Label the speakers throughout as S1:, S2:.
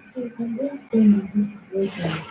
S1: So you can just tell me this is working.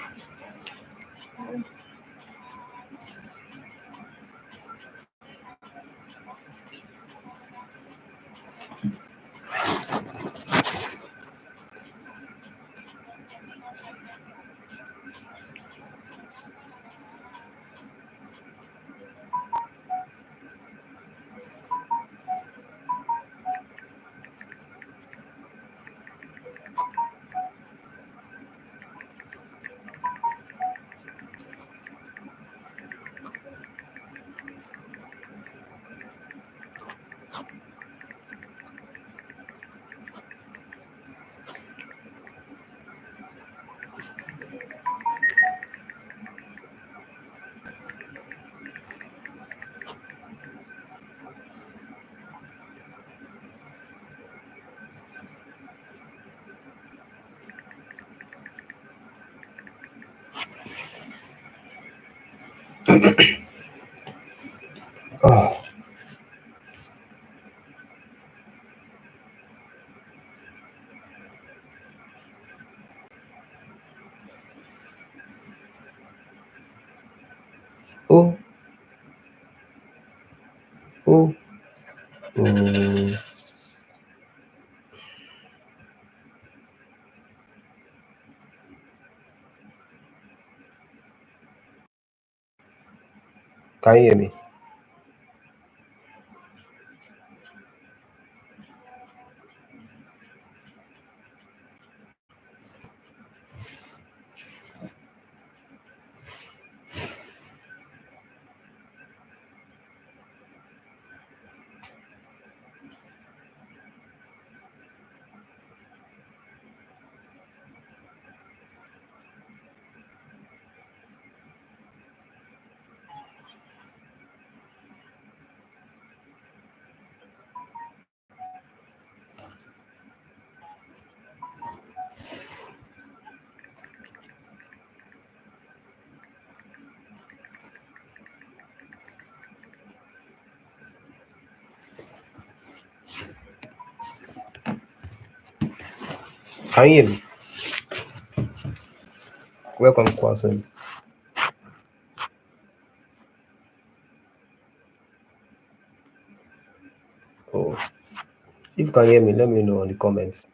S2: Oh. Oh. Oh. Mm. Can you hear me? Can you hear me? Welcome, Kwasim. Oh, if you can hear me, let me know in the comments.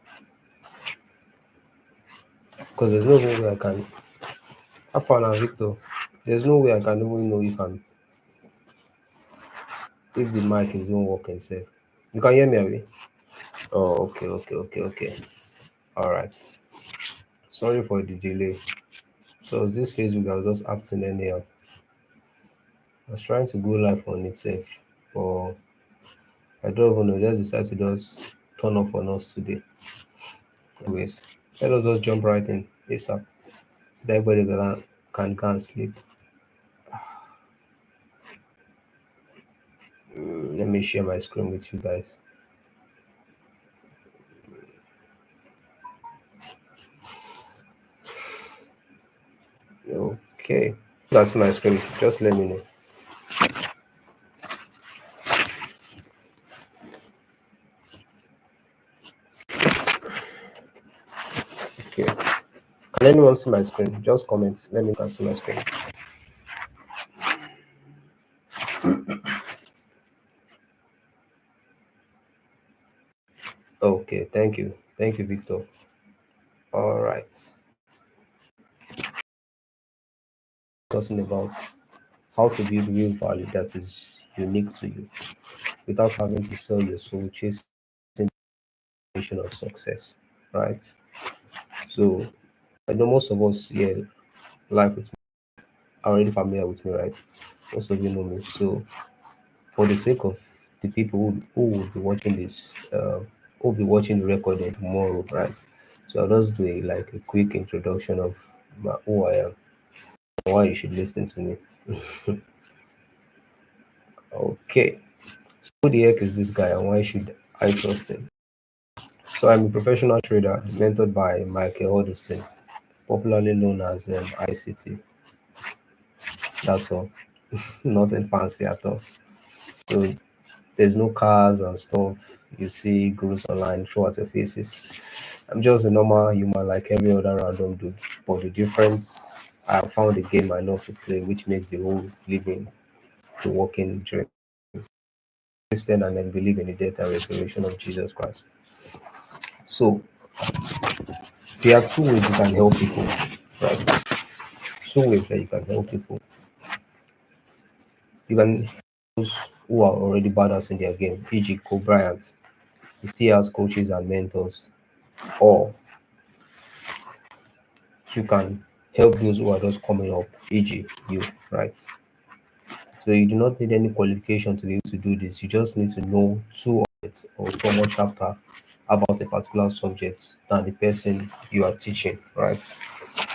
S2: Because there's no way I can. Have fun, Victor. There's no way I can even know if the mic is not working safe. You can hear me, Abby? Oh, okay. All right. Sorry for the delay. So this Facebook, I was just acting anyhow. I was trying to go live on itself, but I don't even know. Just decided to just turn off on us today. Anyways, let us just jump right in ASAP so that everybody can go and sleep. Let me share my screen with you guys. Okay, that's my screen. Just let me know. Okay. Can anyone see my screen? Just comment. Let me see my screen. Okay, thank you, Victor. All right. Talking about how to build real value that is unique to you without having to sell your soul chasing the definition of success, right? So I know most of us here live with me are already familiar with me, right? Most of you know me. So for the sake of the people who will be watching this, who will be watching the recording tomorrow, right? So I'll just do a quick introduction of who I am and why you should listen to me. Okay. So who the heck is this guy and why should I trust him? So I'm a professional trader mentored by 𝗦𝗀𝗨𝗪, popularly known as ICT. That's all. Nothing fancy at all. So there's no cars and stuff. you see gurus online throw at your faces. I'm just a normal human like every other random dude. But the difference, I have found a game I love to play, which makes the whole living the working dream. Christian and then believe in the death and resurrection of Jesus Christ. So there are two ways you can help people, right? Two ways that you can help people. You can help those who are already badass in their game, e.g. Kobe Bryant. He still has coaches and mentors. Or you can help those who are just coming up, e.g. you, right? So you do not need any qualification to be able to do this. You just need to know two it or so much chapter about a particular subject than the person you are teaching, right?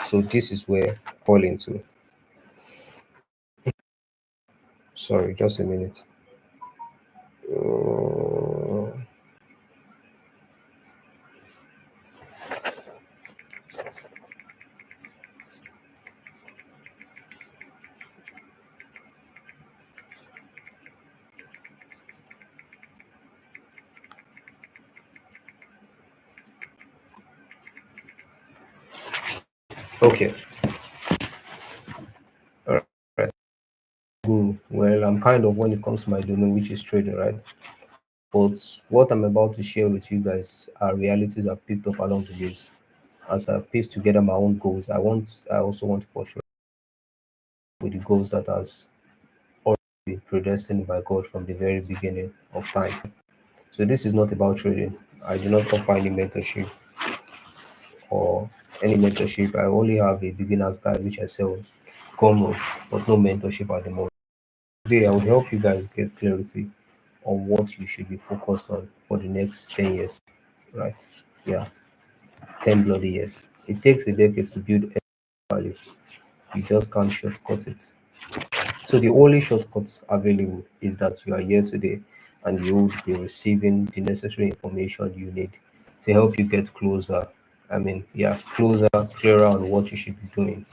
S2: So this is where fall into. Sorry, just a minute. Uh, okay, all right. Well, I'm kind of when it comes to my domain, which is trading, right? But what I'm about to share with you guys are realities I've picked up along the years. As I've pieced together my own goals, I also want to pursue with the goals that has already been predestined by God from the very beginning of time. So this is not about trading. I do not offer any mentorship or any mentorship. I only have a beginner's guide which I sell common, but no mentorship at the moment. Today I will help you guys get clarity on what you should be focused on for the next 10 years. Right? Yeah, 10 bloody years. It takes a decade to build any value. You just can't shortcut it. So the only shortcuts available is that you are here today and you will be receiving the necessary information you need to help you get closer. I mean, yeah, closer, clearer on what you should be doing.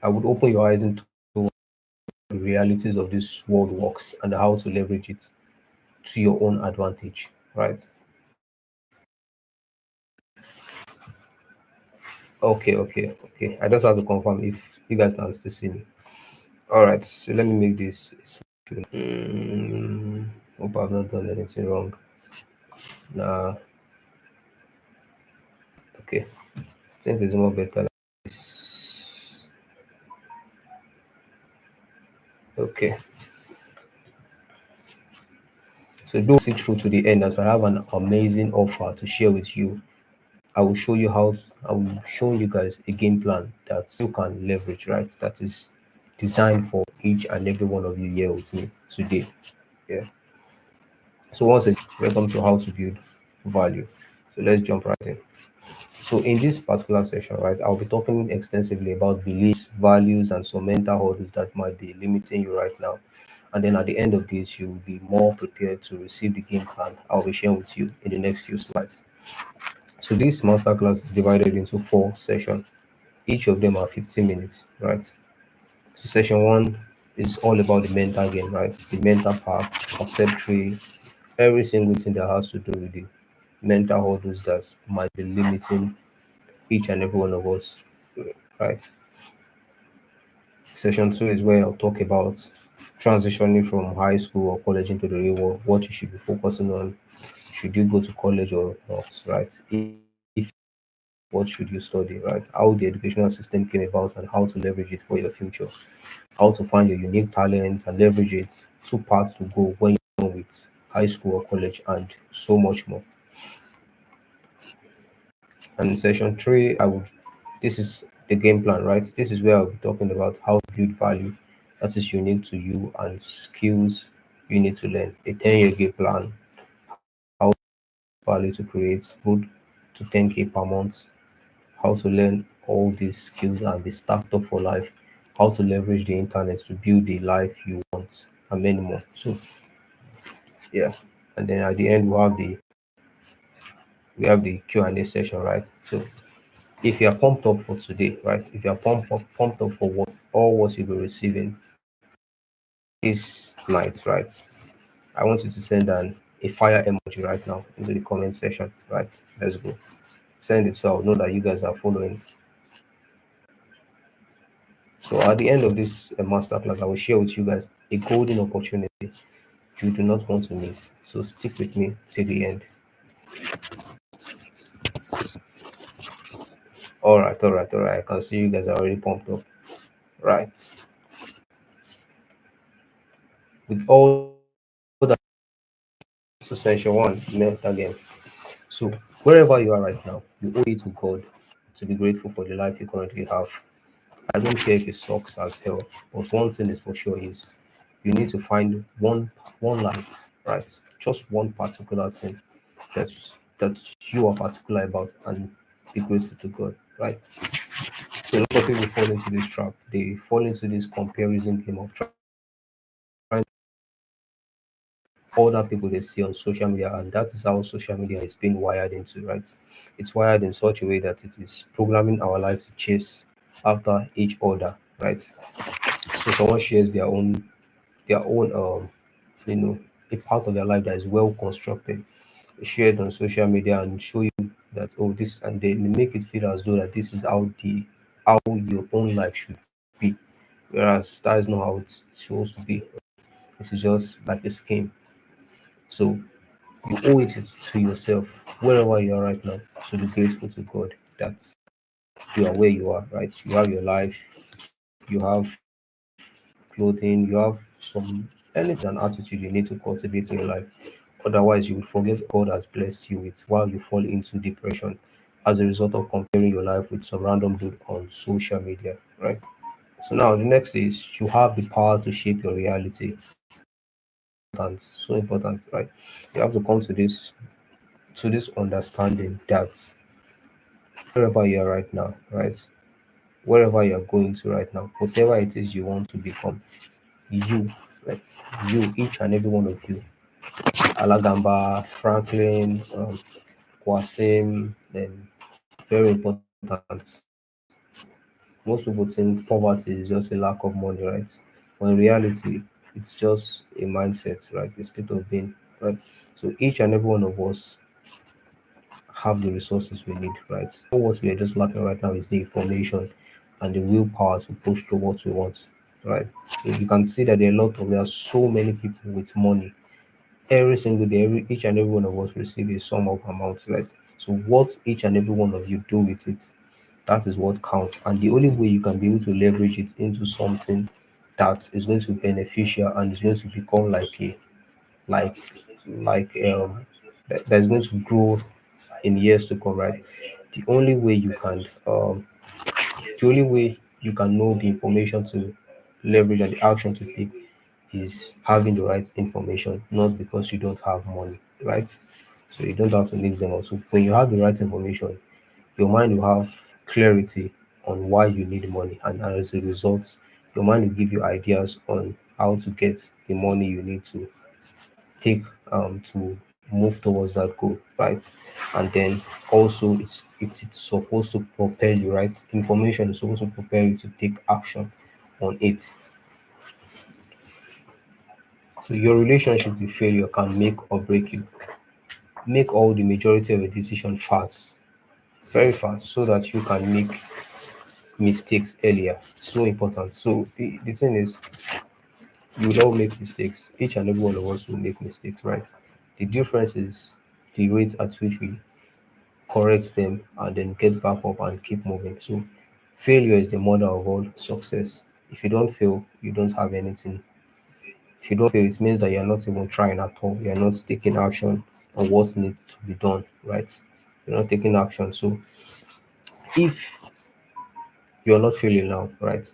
S2: I would open your eyes into the realities of this world works and how to leverage it to your own advantage, right? Okay. I just have to confirm if you guys can still see me. All right, so let me make this. Hope I've not done anything wrong. Nah, okay. I think it's more better like this. Okay, so do see through to the end as I have an amazing offer to share with you. I will show you guys a game plan that you can leverage, right? That is designed for each and every one of you here with me today. Yeah. So once again, welcome to how to build value. So let's jump right in. So in this particular session, right, I'll be talking extensively about beliefs, values, and some mental hurdles that might be limiting you right now. And then at the end of this, you will be more prepared to receive the game plan I'll be sharing with you in the next few slides. So this masterclass is divided into 4 sessions. Each of them are 15 minutes, right? So session one is all about the mental game, right? The mental part, perceptory, every single thing that has to do with the mental hurdles that might be limiting each and every one of us, right? Session two is where I'll talk about transitioning from high school or college into the real world, what you should be focusing on. Should you go to college or not, right? If what should you study, right? How the educational system came about and how to leverage it for your future. How to find your unique talent and leverage it. 2 parts to go when you're done with high school or college and so much more. And in session three, this is the game plan, right? This is where I'll be talking about how to build value that is unique to you and skills you need to learn. A 10-year game plan, how to value to create good to 10K per month, how to learn all these skills and be stacked up for life, how to leverage the internet to build the life you want, and many more. So yeah. And then at the end we have the Q&A session, right? So if you are pumped up for today, right? If you are pumped up for what you'll be receiving this night, right? I want you to send an a fire emoji right now into the comment section. Right, let's go. Send it so I'll know that you guys are following. So at the end of this masterclass, I will share with you guys a golden opportunity you do not want to miss. So stick with me till the end. All right. I can see you guys are already pumped up. Right. With all that, so session one, met again. So wherever you are right now, you owe it to God to be grateful for the life you currently have. I don't care if it sucks as hell, but one thing is for sure is you need to find one light, right? Just one particular thing that you are particular about and be grateful to God, right? So a lot of people fall into this trap. They fall into this comparison game of trying other people they see on social media, and that is how social media is being wired into, right? It's wired in such a way that it is programming our lives to chase after each other, right? So someone shares their own you know a part of their life that is well constructed, shared on social media and show you that, oh, this, and they make it feel as though that this is how your own life should be, whereas that is not how it's supposed to be. It is just like a scheme. So you owe it to yourself, wherever you are right now, to be grateful to God that you are where you are, right? You have your life, you have clothing, you have some anything and attitude you need to cultivate in your life. Otherwise, you will forget God has blessed you with while you fall into depression as a result of comparing your life with some random dude on social media, right? So now the next is you have the power to shape your reality. And so important, right? You have to come to this understanding that wherever you are right now, right? Wherever you are going to right now, whatever it is you want to become, you, like you, each and every one of you, Alagamba, Franklin, Kwasim, then very important. Most people think poverty is just a lack of money, right? When in reality, it's just a mindset, right? A state of being, right? So each and every one of us have the resources we need, right? What we are just lacking right now is the information and the willpower to push through what we want, right? So you can see that there are so many people with money every single day. Each and every one of us receive a sum of amount, right? So what each and every one of you do with it, that is what counts. And the only way you can be able to leverage it into something that is going to be beneficial and is going to become like like that is going to grow in years to come, right? The only way you can the only way you can know the information to leverage and the action to take is having the right information, not because you don't have money, right? So you don't have to mix them up. So when you have the right information, your mind will have clarity on why you need money, and as a result, your mind will give you ideas on how to get the money you need to take to move towards that goal, right? And then also it's supposed to propel you, right? Information is supposed to propel you to take action on it. So your relationship with failure can make or break you. Make all the majority of a decision fast, very fast, so that you can make mistakes earlier. So important. So the thing is, we will all make mistakes. Each and every one of us will make mistakes, right? The difference is the rate at which we correct them and then get back up and keep moving. So failure is the mother of all success. If you don't fail, you don't have anything. If you don't fail, it means that you're not even trying at all. You're not taking action on what needs to be done, right? You're not taking action. So if you're not failing now, right?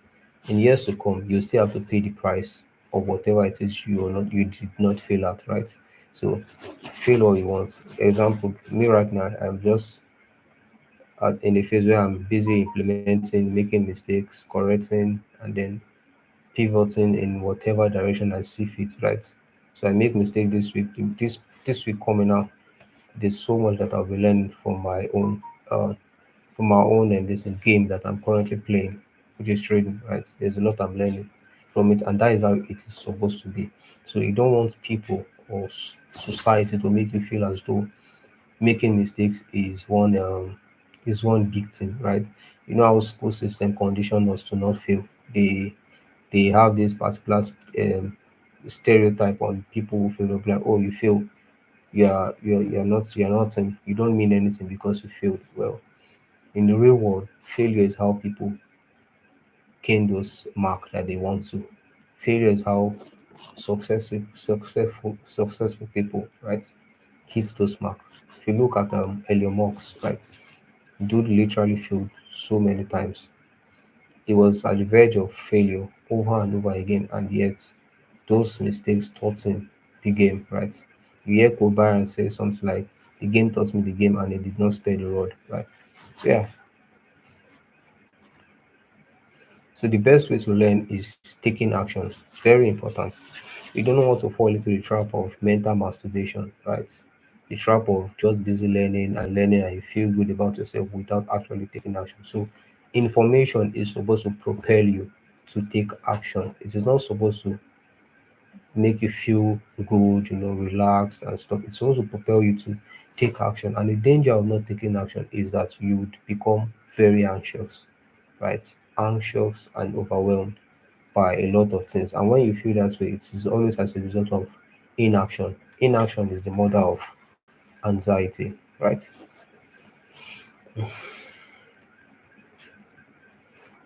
S2: In years to come, you still have to pay the price of whatever it is you did not fail at, right? So fail all you want. Example, me right now, I'm just in a phase where I'm busy implementing, making mistakes, correcting, and then pivoting in whatever direction I see fit, right? So I make mistake this week. This week coming out, there's so much that I'll be learning uh from my own and this game that I'm currently playing, which is trading, right? There's a lot I'm learning from it, and that is how it is supposed to be. So you don't want people or society to make you feel as though making mistakes is one big thing, right? You know how school system condition us to not fail. They have this particular stereotype on people who fail. They'll be like, oh, you fail, you're nothing. You don't mean anything because you failed. Well, in the real world, failure is how people gain those mark that they want to. Failure is how successful people, right, hit those mark. If you look at Elon Musk, right, dude literally failed so many times. He was at the verge of failure over and over again, and yet those mistakes taught him the game, right? You hear Kobaran say something like, "The game taught me the game, and it did not spare the rod," right? Yeah. So the best way to learn is taking action. Very important. You don't want to fall into the trap of mental masturbation, right? The trap of just busy learning and you feel good about yourself without actually taking action. So information is supposed to propel you to take action. It is not supposed to make you feel good, relaxed and stuff. It's supposed to propel you to take action. And the danger of not taking action is that you would become very anxious, right? Anxious and overwhelmed by a lot of things. And when you feel that way, it is always as a result of inaction. Inaction is the mother of anxiety, right?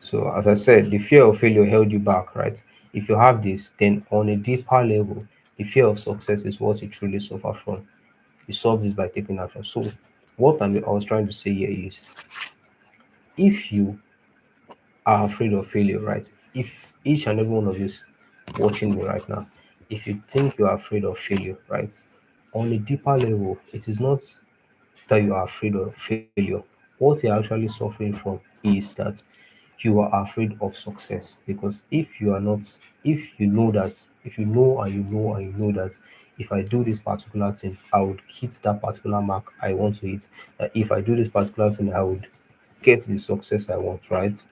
S2: So, as I said, the fear of failure held you back, right? If you have this, then on a deeper level, the fear of success is what you truly suffer from. You solve this by taking action. So, I was trying to say here is if you are afraid of failure, right? If each and every one of you watching me right now, if you think you are afraid of failure, right? On a deeper level, it is not that you are afraid of failure. What you're actually suffering from is that you are afraid of success. Because if you are not, if you know that, if you know and you know and you know that if I do this particular thing, I would hit that particular mark I want to hit. That if I do this particular thing, I would get the success I want, right?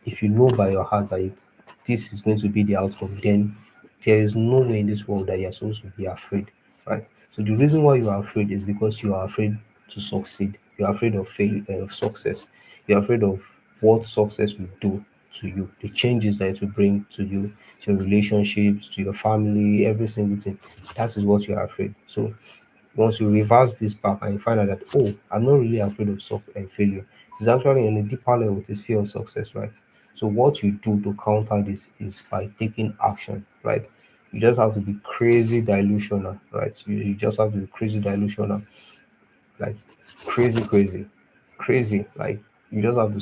S2: If you know by your heart that this is going to be the outcome, then there is no way in this world that you're supposed to be afraid, right? So the reason why you are afraid is because you are afraid to succeed. You're afraid of failure, of success. You're afraid of what success will do to you, the changes that it will bring to your relationships, to your family, every single thing. That is what you are afraid. So once you reverse this back and you find out that, oh, I'm not really afraid of failure. It's actually on a deeper level, it is fear of success, right? So what you do to counter this is by taking action, right? You just have to be crazy delusional, right? You just have to be crazy delusional, like crazy. Like you just have to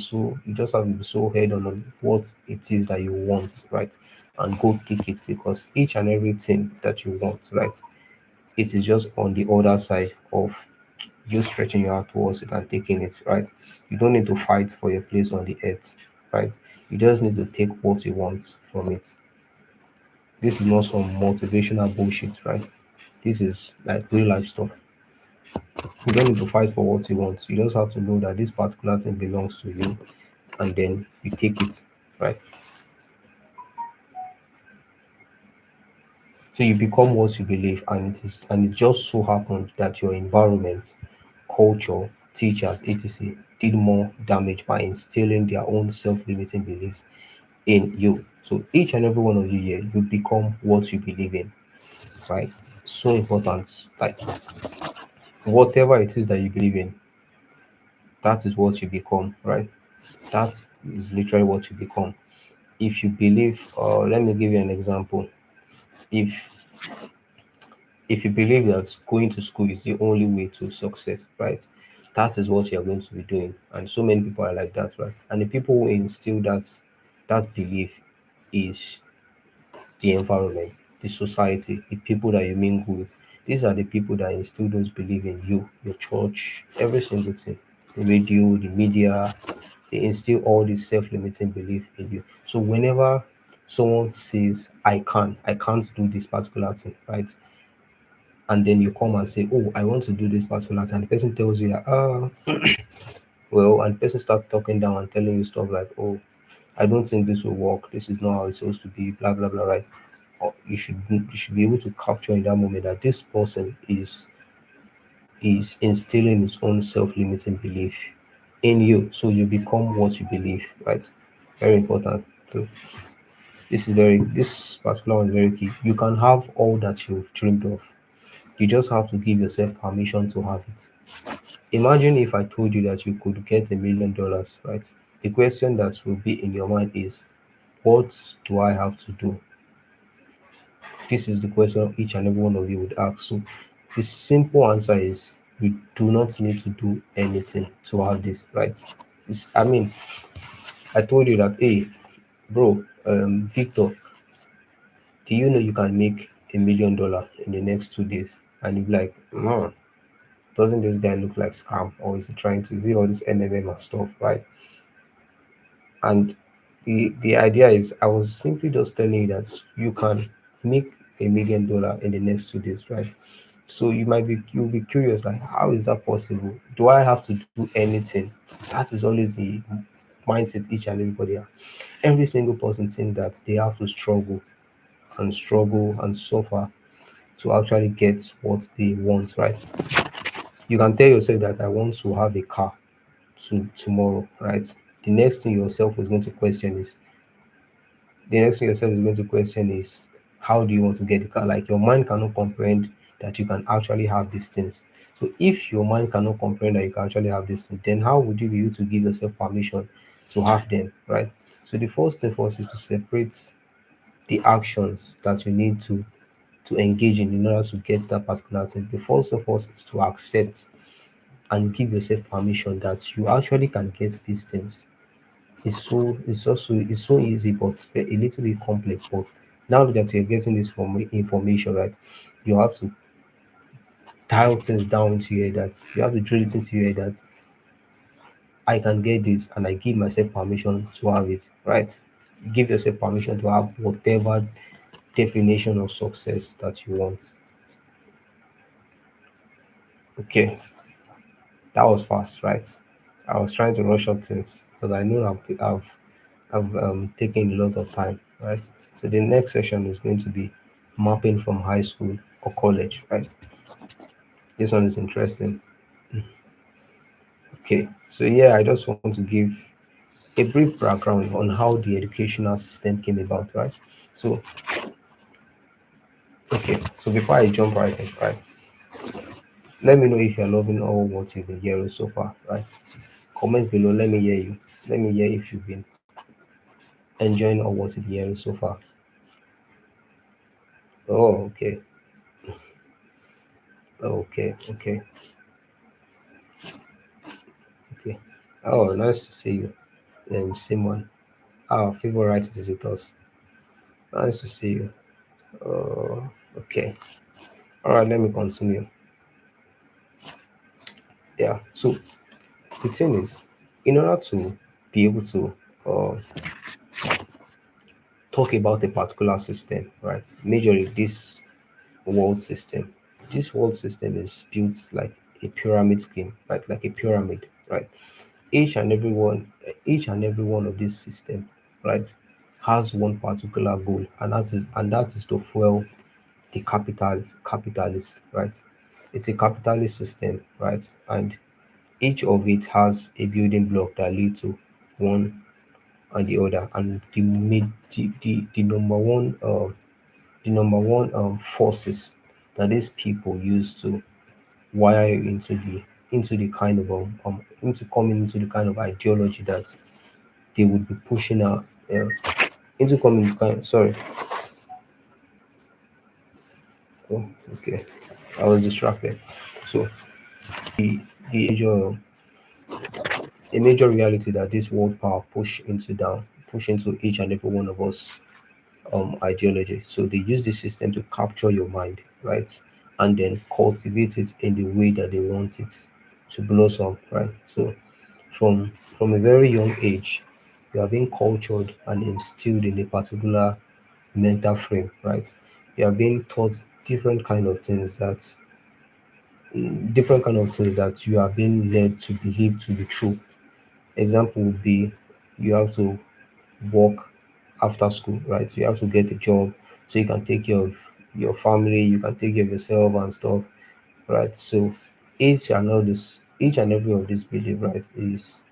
S2: be so head on what it is that you want, right? And go take it because each and everything that you want, right? It is just on the other side of you stretching your hand towards it and taking it, right? You don't need to fight for your place on the earth, right? You just need to take what you want from it. This is not some motivational bullshit, right? This is like real life stuff. You don't need to fight for what you want. You just have to know that this particular thing belongs to you and then you take it, right? So you become what you believe, and it just so happened that your environment, culture, teachers, etc., did more damage by instilling their own self-limiting beliefs in you. So each and every one of you here, you become what you believe in, right? So important. Like whatever it is that you believe in, that is what you become, right? That is literally what you become. If you believe, let me give you an example. If if you believe that going to school is the only way to success, right? That is what you're going to be doing. And so many people are like that, right? And the people who instill that belief is the environment, the society, the people that you mingle with. These are the people that instill those belief in you, your church, every single thing. The radio, the media, they instill all this self-limiting belief in you. So whenever someone says, I can't do this particular thing, right? And then you come and say, oh, I want to do this particular thing, and the person tells you that, well, and the person starts talking down and telling you stuff like, oh, I don't think this will work, this is not how it's supposed to be, blah blah blah, right? you should be able to capture in that moment that this person is instilling his own self-limiting belief in you, so you become what you believe, right? Very important. So this particular one is very key. You can have all that you've dreamed of. You just have to give yourself permission to have it. Imagine if I told you that you could get $1 million, right? The question that will be in your mind is, what do I have to do? This is the question each and every one of you would ask. So the simple answer is, you do not need to do anything to have this, right? I mean, I told you that, hey, bro, Victor, do you know you can make $1 million in the next 2 days? And you're like, no, doesn't this guy look like scam? Or is he trying to, is it all this MMM and stuff, right? And the idea is, I was simply just telling you that you can make $1 million in the next 2 days, right? So you'll be curious, like, how is that possible? Do I have to do anything? That is always the mindset each and everybody have. Every single person think that they have to struggle and suffer to actually get what they want, right? You can tell yourself that I want to have a car tomorrow, right? The next thing yourself is going to question is the next thing yourself is going to question is, how do you want to get the car? Like, your mind cannot comprehend that you can actually have these things. So if your mind cannot comprehend that you can actually have these things, then how would you be able to give yourself permission to have them, right? So the first thing first is to separate the actions that you need to engage in order to get that particular thing. The first thing first is to accept and give yourself permission that you actually can get these things. It's so easy, but a little bit complex. But now that you're getting this information, right, you have to dial things down into your head, that you have to drill it into your head that I can get this, and I give myself permission to have it, right? Give yourself permission to have whatever definition of success that you want. Okay, that was fast, right? I was trying to rush up things because I know I've taken a lot of time, right? So the next session is going to be mapping from high school or college, right? This one is interesting. Okay, so yeah, I just want to give a brief background on how the educational system came about, right? So, okay, so before I jump right in, right, let me know if you're loving all what you've been hearing so far, right? Comment below, let me hear you. Let me hear if you've been enjoying all what you've been hearing so far. Oh, okay. Okay. Okay. Oh, nice to see you. Simon, our favorite is with us. Nice to see you. Okay. All right, let me continue. Yeah. So the thing is, in order to be able to uh, talk about a particular system, right? Majorly this world system. This world system is built like a pyramid scheme, right? Like a pyramid, right? Each and every one, each and every one of this system, right, has one particular goal, and that is to fuel the capitalist, right? It's a capitalist system, right? And each of it has a building block that lead to one and the other. And the number one forces that these people use to wire you into the kind of into coming into the kind of ideology that they would be pushing out, into coming to kind sorry. Oh, okay, I was distracted. So the major reality that this world power push into each and every one of us ideology. So they use the system to capture your mind, right? And then cultivate it in the way that they want it to blossom, right? So from a very young age, you are being cultured and instilled in a particular mental frame, right? You are being taught different kind of things that you are being led to believe to be true. Example would be, you have to work after school, right? You have to get a job so you can take care of your family, you can take care of yourself and stuff, right? So each and every of this belief, right, is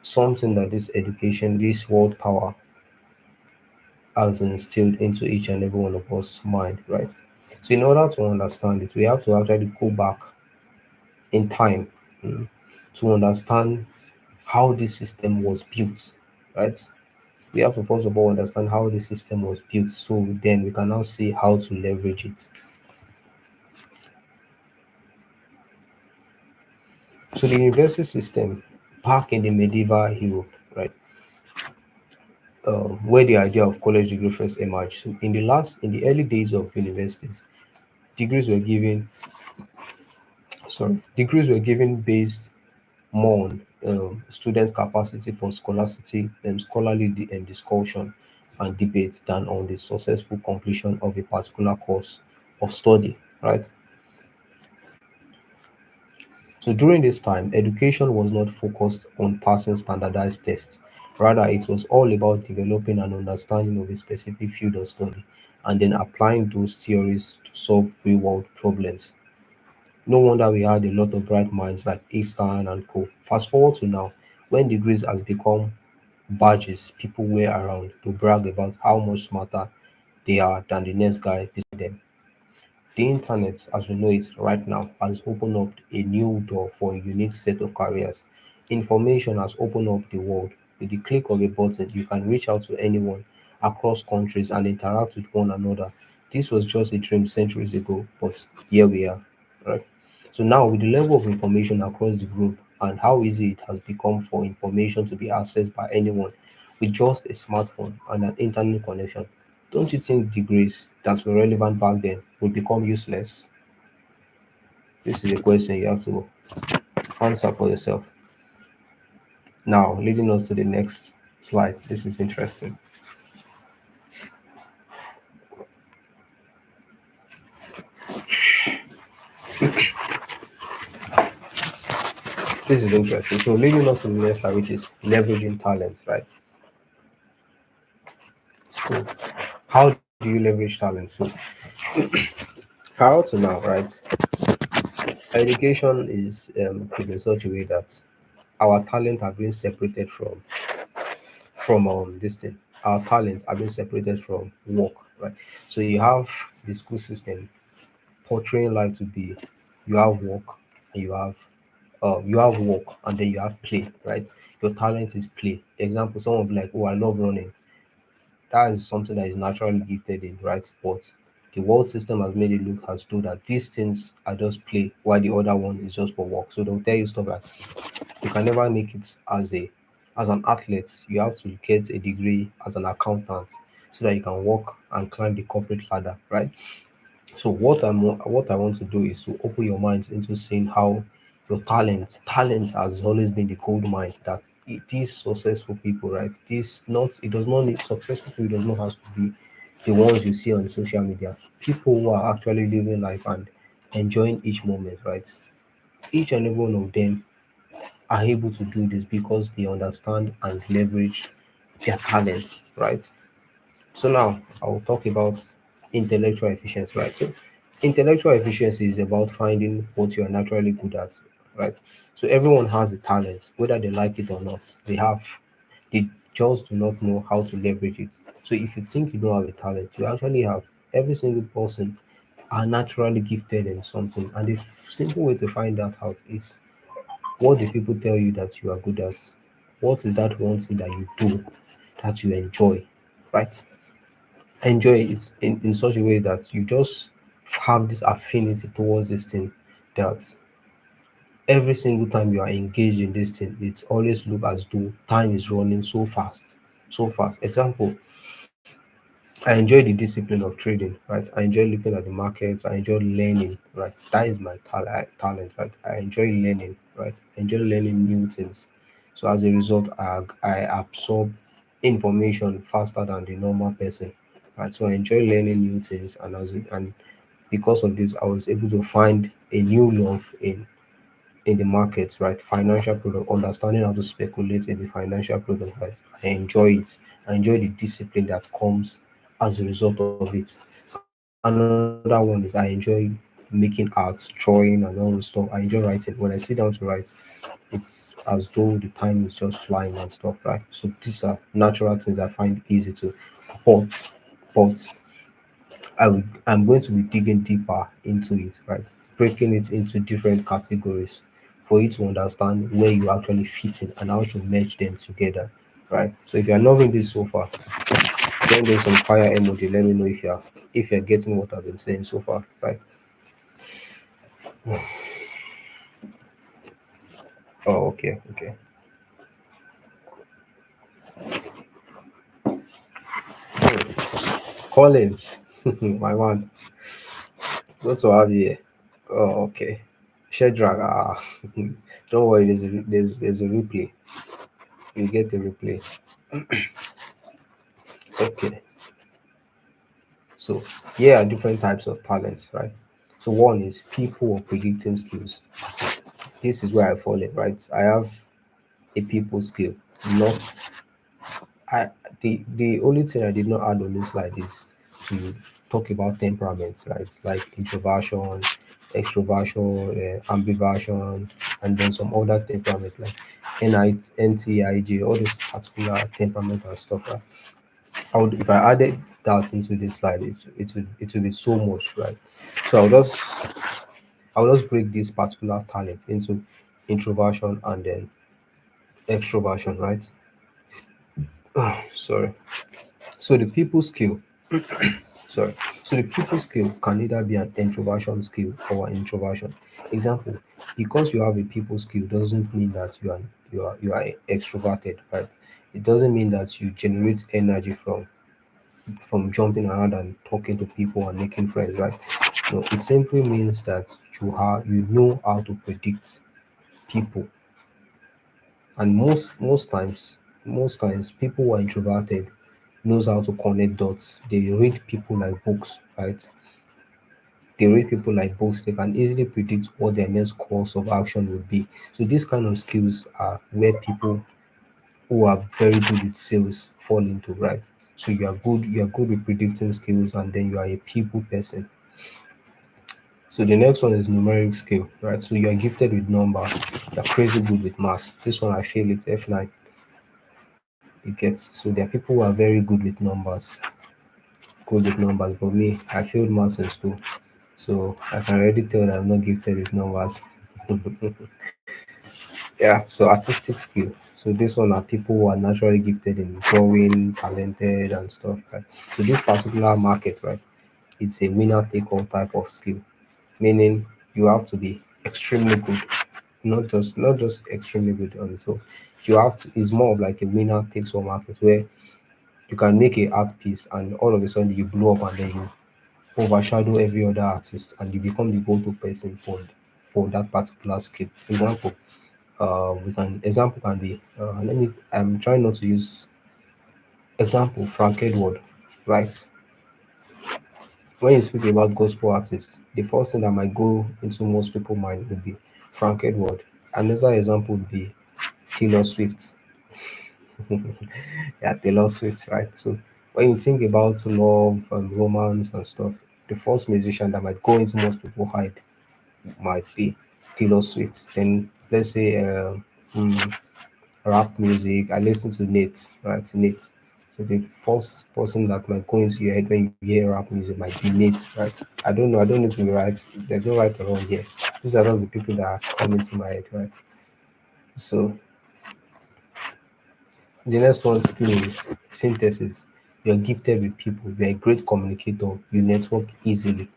S2: something that this education, this world power has instilled into each and every one of us mind, right? So in order to understand it, we have to actually go back in time, mm, to understand how this system was built, right? We have to first of all understand how the system was built, so then we can now see how to leverage it. So the university system back in the medieval Europe, right, where the idea of college degree first emerged. So in the early days of universities, degrees were given, degrees were given based more on student capacity for scholarly discussion and debate than on the successful completion of a particular course of study, right? So during this time, education was not focused on passing standardized tests. Rather, it was all about developing an understanding of a specific field of study and then applying those theories to solve real world problems. No wonder we had a lot of bright minds like Einstein and co. Fast forward to now, when degrees has become badges people wear around to brag about how much smarter they are than the next guy beside them. The internet, as we know it right now, has opened up a new door for a unique set of careers. Information has opened up the world. With the click of a button, you can reach out to anyone across countries and interact with one another. This was just a dream centuries ago, but here we are, right? So now, with the level of information across the globe and how easy it has become for information to be accessed by anyone with just a smartphone and an internet connection, don't you think degrees that were relevant back then would become useless? This is a question you have to answer for yourself. Now, leading us to the next slide. This is interesting. This is interesting. So, leading us to the next slide, which is leveraging talent, right? So, how do you leverage talent? So, prior to now, right, education is put in such a way that our talent are being separated from this thing. Our talents are being separated from work, right? So you have the school system portraying life to be you have work and you have work and then you have play, right? Your talent is play. Example, someone will be like, oh, I love running. That is something that is naturally gifted in, right? But the world system has made it look as though that these things are just play while the other one is just for work. So they'll tell you stuff like you can never make it as an athlete. You have to get a degree as an accountant so that you can work and climb the corporate ladder, right? So what I want to do is to open your minds into seeing how your talent has always been the gold mine that these successful people, right? This not it does not need successful people does not have to be the ones you see on social media. People who are actually living life and enjoying each moment, right? Each and every one of them are able to do this because they understand and leverage their talents, right? So now I will talk about intellectual efficiency, right? So intellectual efficiency is about finding what you are naturally good at, right? So everyone has a talent, whether they like it or not. They just do not know how to leverage it. So if you think you don't have a talent, you actually have. Every single person are naturally gifted in something, and the simple way to find that out is what do people tell you that you are good at? What is that one thing that you do that you enjoy, right? Enjoy it in such a way that you just have this affinity towards this thing that every single time you are engaged in this thing, it always look as though time is running so fast, so fast. Example, I enjoy the discipline of trading, right? I enjoy looking at the markets. I enjoy learning, right? That is my talent, right? I enjoy learning, right? I enjoy learning new things. So as a result, I absorb information faster than the normal person, right? So I enjoy learning new things, and because of this, I was able to find a new love in the markets, right? Financial product, understanding how to speculate in the financial product, right? I enjoy it. I enjoy the discipline that comes as a result of it. Another one is I enjoy making art, drawing, and all the stuff. I enjoy writing. When I sit down to write, it's as though the time is just flying and stuff, right? So these are natural things I find easy to. But I'm going to be digging deeper into it, right? Breaking it into different categories for you to understand where you actually fit in and how to merge them together, right? So if you're loving this so far, send in some fire emoji. Let me know if you're getting what I've been saying so far, right? Oh, okay, okay. Collins, my man, good to have you here. Oh, okay. Shedrag, don't worry. There's a replay. You get the replay. Okay. So here are different types of talents, right? So one is people or predicting skills. This is where I fall in, right? I have a people skill, not I the only thing I did not add on this slide is to talk about temperaments, right? Like introversion, extroversion, ambiversion, and then some other temperaments like NTIJ, all this particular temperament and stuff. Right? If I added that into this slide, it would be so much, right? So I'll just break this particular talent into introversion and then extroversion, right? Sorry. So the people skill Sorry. So the people skill can either be an introversion skill or an introversion. Example, because you have a people skill doesn't mean that you are extroverted, right? It doesn't mean that you generate energy from jumping around and talking to people and making friends, right? No, it simply means that you know how to predict people. And most times people who are introverted knows how to connect dots. They read people like books, right? They read people like books. They can easily predict what their next course of action would be. So these kind of skills are where people who are very good with sales fall into, right? So you are good with predicting skills, and then you are a people person. So the next one is numeric skill, right? So you are gifted with number, you're crazy good with maths. This one I feel it's F9. It gets so there are people who are very good with numbers, but me, I failed maths in school. So I can already tell that I'm not gifted with numbers. Yeah, so artistic skill. So this one are people who are naturally gifted in drawing, talented and stuff, right? So this particular market, right, it's a winner take all type of skill, meaning you have to be extremely good, not just extremely good on its own. You have to it's more of like a winner takes all market where you can make a art piece and all of a sudden you blow up and then you overshadow every other artist and you become the go-to person for that particular skill. Example can be I'm trying not to use example Frank Edward, right? When you speak about gospel artists, the first thing that might go into most people's mind would be Frank Edward. Another example would be Taylor Swift. Yeah, Taylor Swift, right? So when you think about love and romance and stuff, the first musician that might go into most people's head might be Taylor Swift. Then let's say mm, rap music. I listen to Nate, right? Nate. So the first person that might go into your head when you hear rap music might be Nate, right? I don't know. I don't need to be right. There's no right or wrong here. These are just the people that are coming to my head, right? So the next one skill is synthesis. You're gifted with people. You're a great communicator. You network easily.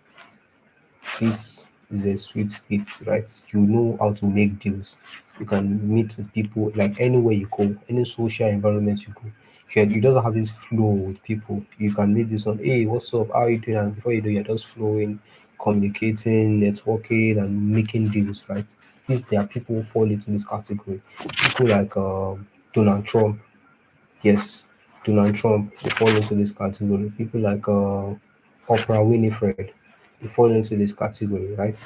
S2: This is a sweet gift, right? You know how to make deals. You can meet with people like anywhere you go, any social environment you go. You don't have this flow with people. You can meet this one, hey, what's up? How are you doing? And before you know, you're just flowing, communicating, networking, and making deals, right? There are people who fall into this category. People like Donald Trump, yes, Donald Trump, they fall into this category. People like Oprah Winifred, they fall into this category, right?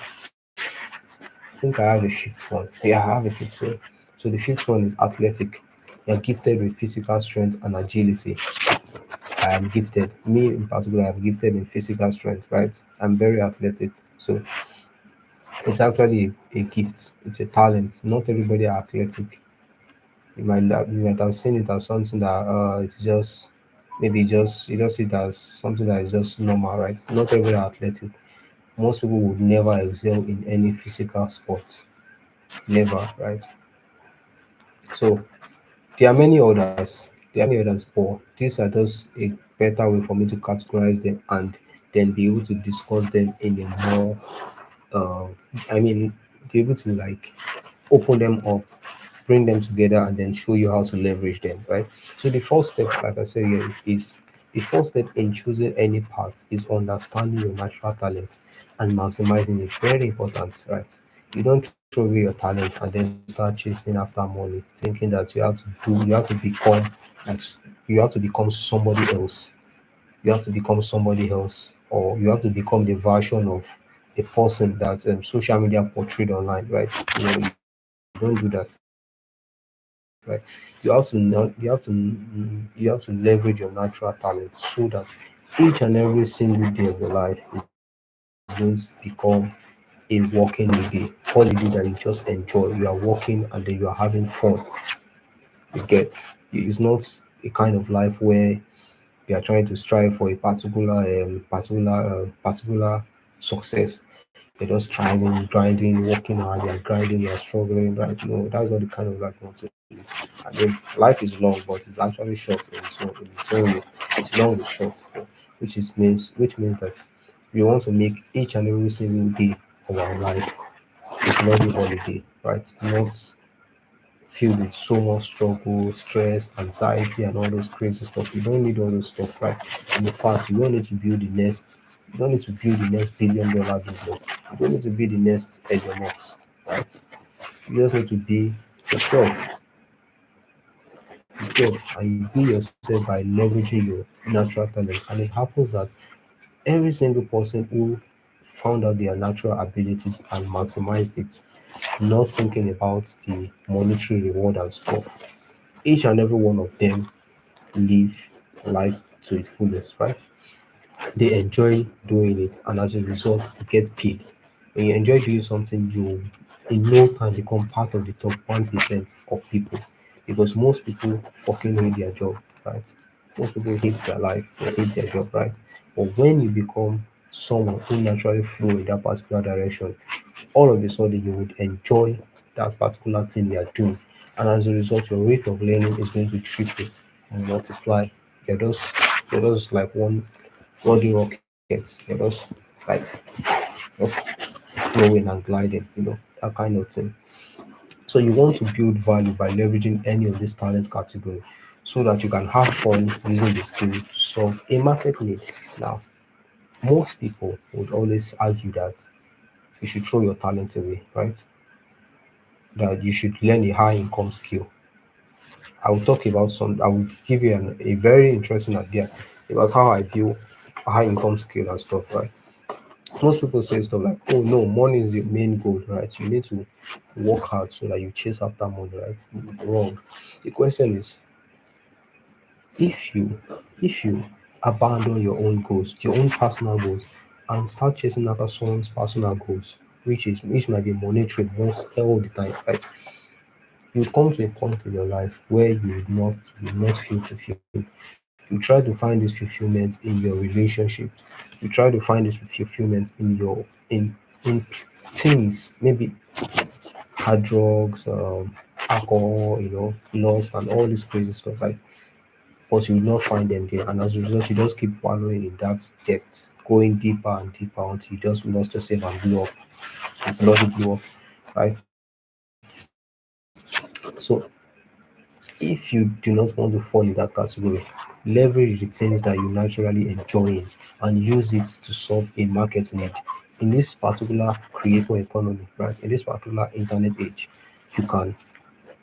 S2: I think I have a fifth one. Yeah, I have a fifth one. So the fifth one is athletic. You're gifted with physical strength and agility. I am gifted. Me in particular, I'm gifted in physical strength, right? I'm very athletic. So it's actually a gift. It's a talent. Not everybody are athletic. You might have seen it as something that it's just maybe just you just see it as something that is just normal, right? Not everybody are athletic. Most people would never excel in any physical sport. Never, right? So there are many others. There are many others, but these are just a better way for me to categorize them and then be able to discuss them in a more uh, I mean, be able to like open them up, bring them together, and then show you how to leverage them, right? So the first step, like I said here, is the first step in choosing any path is understanding your natural talents and maximizing it. Very important, right? You don't throw away your talent and then start chasing after money, thinking that you have to become like you have to become somebody else. You have to become somebody else, or you have to become the version of a person that social media portrayed online, right? You don't do that, right? You have to leverage your natural talent so that each and every single day of your life is going to become a working holiday. Holiday that you just enjoy. You are working and then you are having fun. You get. It's not a kind of life where you are trying to strive for a particular success. You're just striving, grinding, working hard, you're grinding, you're struggling, right? No, that's not the kind of life you want to live. I mean, life is long, but it's actually short in its own way. It's long and short, which means that we want to make each and every single day of our life a lovely holiday, right? Not filled with so much struggle, stress, anxiety, and all those crazy stuff. You don't need all those stuff, right? And in fact, you don't need to build the next $1 billion business. You don't need to be the next Elon Musk, right? You just need to be yourself. You get, and you be yourself by leveraging your natural talent. And it happens that every single person who found out their natural abilities and maximized it, not thinking about the monetary reward and stuff, each and every one of them live life to its fullest, right? They enjoy doing it, and as a result, they get paid. When you enjoy doing something, you in no time become part of the top 1% of people, because most people fucking hate their job, right? Most people hate their life, they hate their job, right? But when you become someone who naturally flow in that particular direction, all of a sudden you would enjoy that particular thing you are doing. And as a result, your rate of learning is going to triple and multiply. You're just you're just like one day rocket. You're just like just flowing and gliding, that kind of thing. So you want to build value by leveraging any of these talent category so that you can have fun using the skill to solve a market need. Now, most people would always argue that you should throw your talent away, right? That you should learn a high income skill. I will give you a very interesting idea about how I view high income skill and stuff, right? Most people say stuff like, oh no, money is the main goal, right? You need to work hard so that you chase after money, right? Wrong. The question is, if you if you abandon your own goals, your own personal goals, and start chasing after someone's personal goals, which might be monetary most all the time, right? You come to a point in your life where you will not feel fulfilled. You try to find this fulfillment in your relationships. You try to find this fulfillment in things, maybe hard drugs, alcohol, lust, and all this crazy stuff, right? But you will not find them there, and as a result, you just keep wallowing in that depth, going deeper and deeper until you just lost yourself and blew up, and bloody blew up, right? So if you do not want to fall in that category, leverage the things that you naturally enjoy and use it to solve a market need. In this particular creator economy, right? In this particular internet age, you can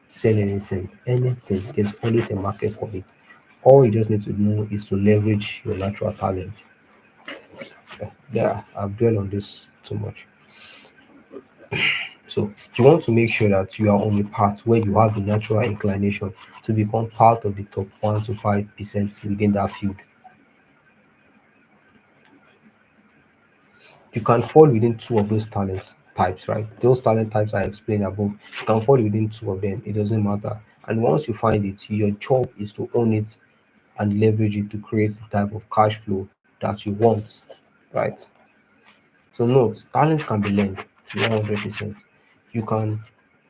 S2: sell anything. There's always a market for it. All you just need to know is to leverage your natural talents. Yeah, I've dwelled on this too much. So you want to make sure that you are on a path where you have the natural inclination to become part of the top 1 to 5% within that field. you can fall within two of those talent types, right? Those talent types I explained above, you can fall within two of them. It doesn't matter. And once you find it, your job is to own it and leverage it to create the type of cash flow that you want, right? So note, talent can be learned 100%. You can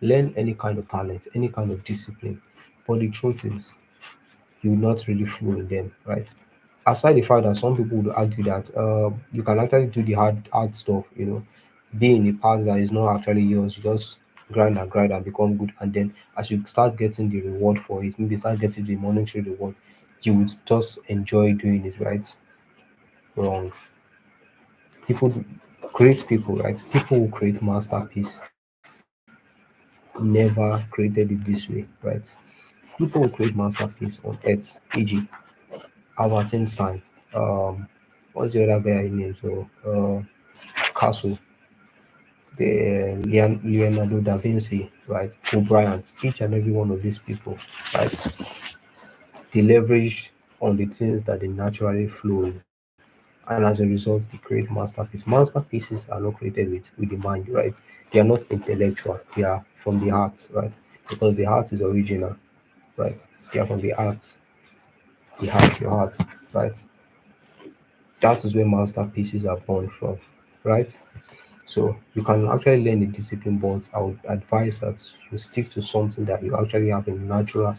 S2: learn any kind of talent, any kind of discipline, but the truth is, you will not really flow in them, right? Aside the fact that some people would argue that you can actually do the hard stuff, be in the past that is not actually yours, you just grind and become good, and then as you start getting the reward for it, maybe start getting the monetary reward, you would just enjoy doing it, right? Wrong. People create people, right? People who create masterpiece never created it this way, right? People who create masterpiece on earth, e.g. Albert Einstein, um, what's the other guy name? So, Castle, Leonardo da Vinci, right? O'Brien, each and every one of these people, right? They leverage on the things that they naturally flow in. And as a result, they create masterpieces. Masterpieces are not created with the mind, right? They are not intellectual, they are from the heart, right? Because the heart is original, right? They are from the heart, your heart, right? That is where masterpieces are born from, right? So you can actually learn a discipline, but I would advise that you stick to something that you actually have a natural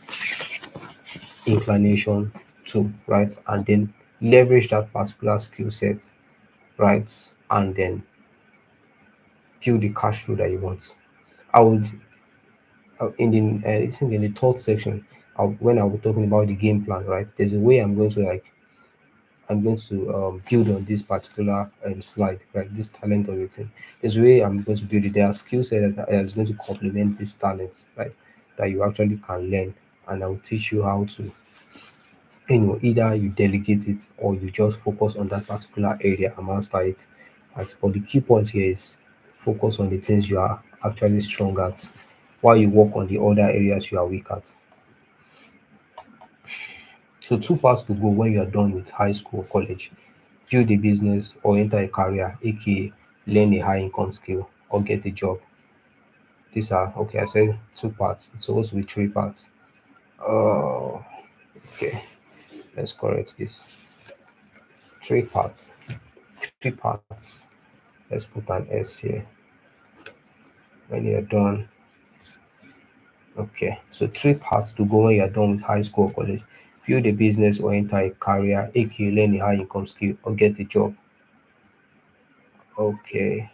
S2: inclination to, right? And then leverage that particular skill set, right? And then build the cash flow that you want. I would in the I think in the third section, when I was talking about the game plan, right? There's a way I'm going to build on this particular slide, right? This talent of a thing. There's a way I'm going to build it. There are skill set that is going to complement this talent, right? That you actually can learn, and I'll teach you how to, either you delegate it or you just focus on that particular area and master it. Right? But the key point here is focus on the things you are actually strong at, while you work on the other areas you are weak at. So two paths to go when you are done with high school or college: build a business or enter a career, aka learn a high income skill or get a job. These are okay. I said two parts. It's supposed to be three parts. Oh, okay. Let's correct this. Three parts. Three parts. Let's put an S here. When you're done. Okay. So three parts to go when you're done with high school or college: build a business or enter a career, aka learn a high income skill or get a job. Okay.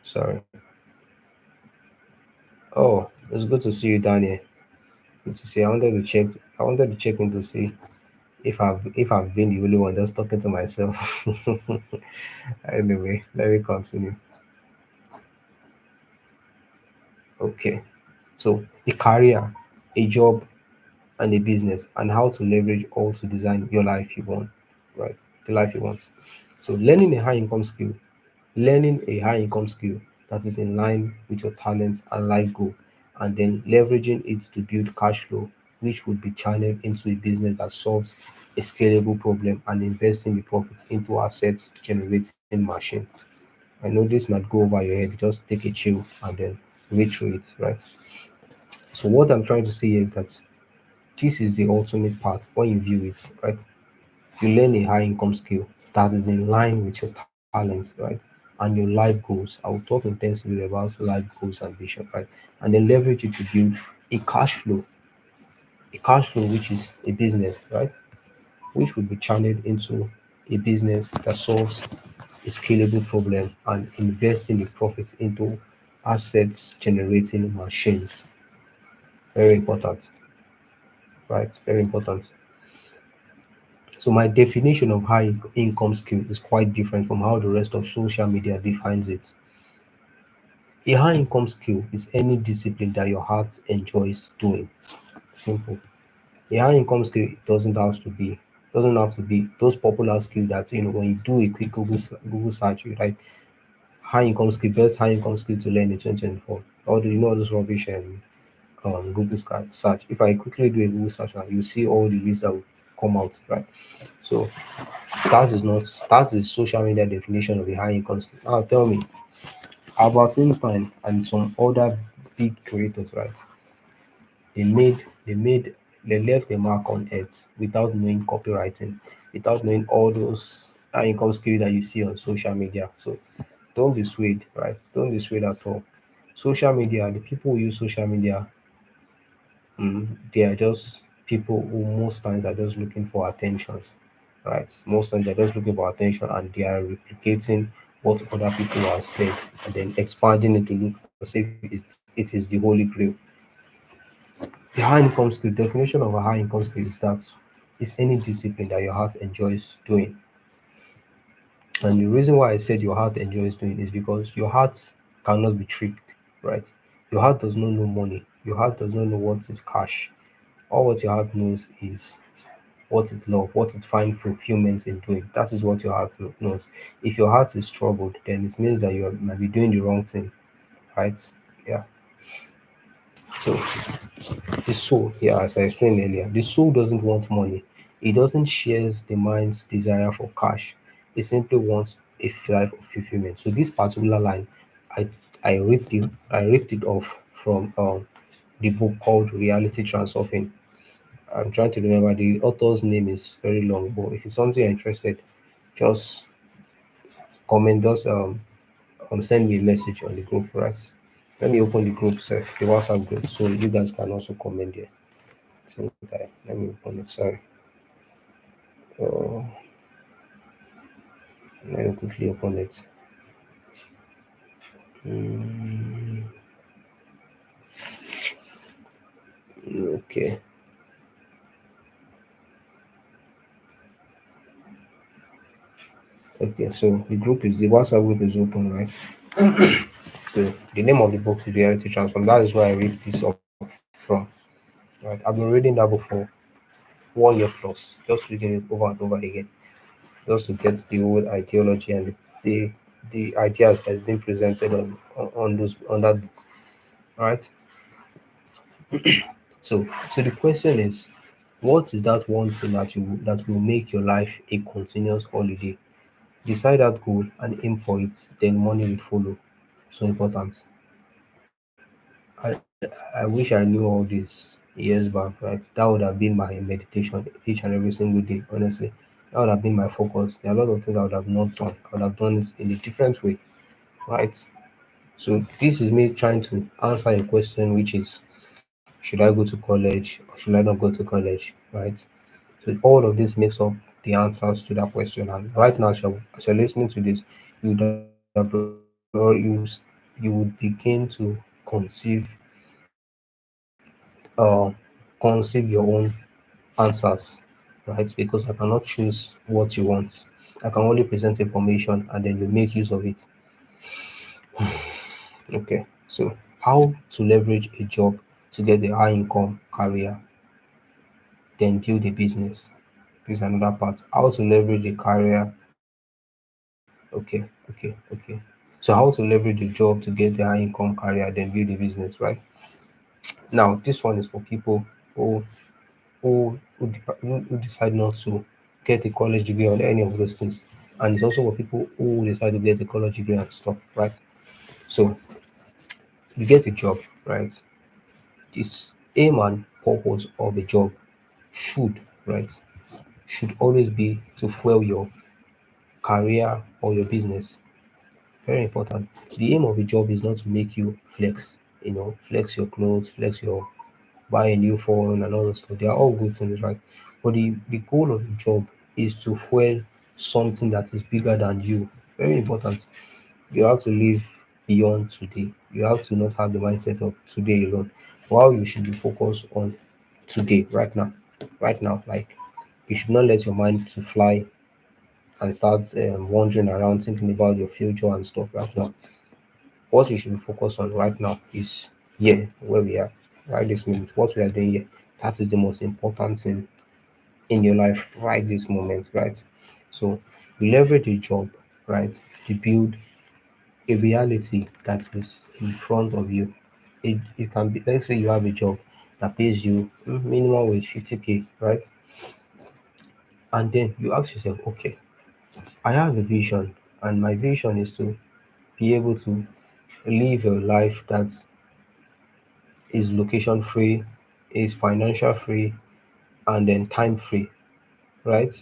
S2: Sorry. Oh, it's good to see you, Daniel. Good to see. I wanted to check. I wanted to check in to see if I've been the only one just talking to myself. Anyway, let me continue. Okay. So a career, a job, and a business, and how to leverage all to design your life you want. Right. The life you want. So learning a high income skill that is in line with your talents and life goal, and then leveraging it to build cash flow, which would be channeled into a business that solves a scalable problem and investing the profits into assets generating machine. I know this might go over your head, just take a chill and then read through it, right? So what I'm trying to say is that this is the ultimate part when you view it, right? You learn a high income skill that is in line with your talents, right? And your life goals. I will talk intensively about life goals and vision, right? And then leverage it to build a cash flow which is a business, right? Which would be channeled into a business that solves a scalable problem and investing the profits into assets generating machines. Very important, right? Very important. So my definition of high income skill is quite different from how the rest of social media defines it. A high income skill is any discipline that your heart enjoys doing. Simple. A high income skill doesn't have to be those popular skills that when you do a quick Google search, you write high income skill, best high income skill to learn in 2024. Or do you know all those rubbish Google search? If I quickly do a Google search now, you see all the lists that will come out, right? So that is social media definition of a high income skill. Now tell me, Albert Einstein and some other big creators, right? They made they left a mark on earth without knowing copywriting, without knowing all those high income skills that you see on social media. So don't be swayed, right? Don't be swayed at all. Social media, the people who use social media, they are just people who most times are just looking for attention, right? Most times they're just looking for attention and they are replicating what other people have said and then expanding it to look as if it is the holy grail. The high income skill, definition of a high income skill is that is any discipline that your heart enjoys doing. And the reason why I said your heart enjoys doing is because your heart cannot be tricked, right? Your heart does not know money. Your heart does not know what is cash. All what your heart knows is what it loves, what it finds fulfillment in doing. That is what your heart knows. If your heart is troubled, then it means that might be doing the wrong thing, right? Yeah. So the soul, yeah, as I explained earlier, the soul doesn't want money. It doesn't share the mind's desire for cash. It simply wants a life of fulfillment. So this particular line, I I ripped it off from the book called Reality Transurfing. I'm trying to remember the author's name is very long, but if it's something you're interested, just comment, just send me a message on the group, right? Let me open the group self, the WhatsApp group, so you guys can also comment there. So let me open it. Sorry. Uh, Let me quickly open it. Mm, okay. Okay. So the WhatsApp group is open, right? So the name of the book is Reality Transform. That is where I read this up from. Right. I've been reading that book for 1 year plus, just reading it over and over again, just to get the whole ideology and the the ideas that's been presented on that book. Right. So the question is, what is that one thing that will make your life a continuous holiday? Decide that goal and aim for it, then money will follow. So important. I wish I knew all this years back, right? That would have been my meditation each and every single day, honestly. That would have been my focus. There are a lot of things I would have not done. I would have done it in a different way, right? So this is me trying to answer a question, which is, should I go to college or should I not go to college, right? So all of this makes up the answers to that question. And right now, as you're listening to this, you would have you would begin to conceive conceive your own answers, right? Because I cannot choose what you want. I can only present information and then you make use of it. Okay. So how to leverage a job to get a high income career, then build a business. This is another part. How to leverage a career. Okay. So how to leverage a job to get the high income career, then build a business, right? Now, this one is for people who who decide not to get a college degree on any of those things, and it's also for people who decide to get a college degree and stuff, right? So you get a job, right? This aim and purpose of a job should, right, should always be to fuel your career or your business. Very important. The aim of a job is not to make you flex, flex your clothes, flex your buy a new phone and all that stuff. They are all good things, right? But the goal of the job is to fuel something that is bigger than you. Very important. You have to live beyond today. You have to not have the mindset of today alone. While you should be focused on today, right now. Right now. Like you should not let your mind to fly and start wandering around thinking about your future and stuff right now. What you should be focused on right now is here, where we are, right this minute, what we are doing here. That is the most important thing in your life right this moment, right? So you leverage a job, right, to build a reality that is in front of you. It can be, let's say you have a job that pays you minimum wage 50K, right? And then you ask yourself, okay, I have a vision, and my vision is to be able to live a life that is location free, is financial free, and then time free, right?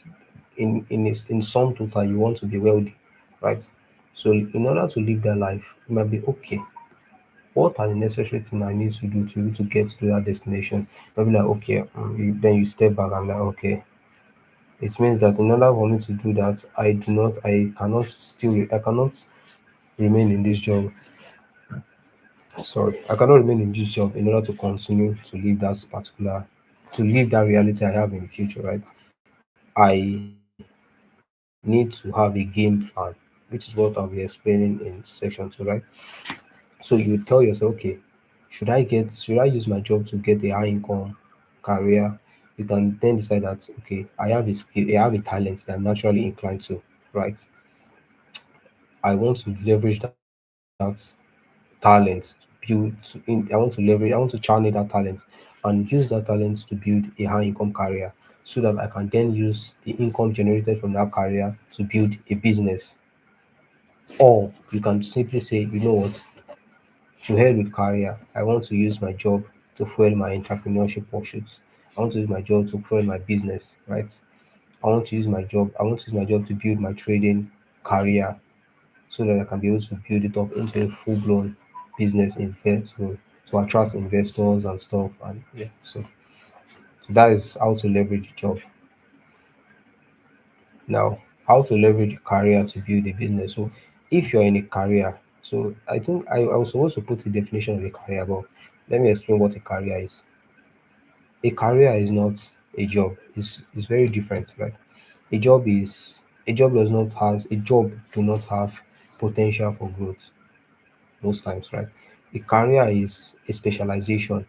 S2: In sum total, you want to be wealthy, right? So in order to live that life, you might be okay. What are the necessary things I need to do to be to get to that destination? Maybe like okay, then you step back and like okay, it means that in order for me to do that, I cannot remain in this job. Sorry, I cannot remain in this job in order to continue to live to live that reality I have in the future, right? I need to have a game plan, which is what I'll be explaining in section 2, right? So you tell yourself, okay, should I use my job to get a high income career? You can then decide that okay, I have a skill, I have a talent that I'm naturally inclined to, right? I want to leverage that talent to I want to channel that talent and use that talent to build a high income career so that I can then use the income generated from that career to build a business. Or you can simply say, you know what, to hell with career. I want to use my job to fuel my entrepreneurship pursuits. I want to use my job to fuel my business, right? I want to use my job to build my trading career so that I can be able to build it up into a full blown business to attract investors and stuff. And yeah, so that is how to leverage the job. Now, how to leverage a career to build a business. So if you're in a career, so I think I was supposed to put the definition of a career, but let me explain what a career is. A career is not a job. It's very different, right? A job is a job do not have potential for growth most times, right? A career is a specialization.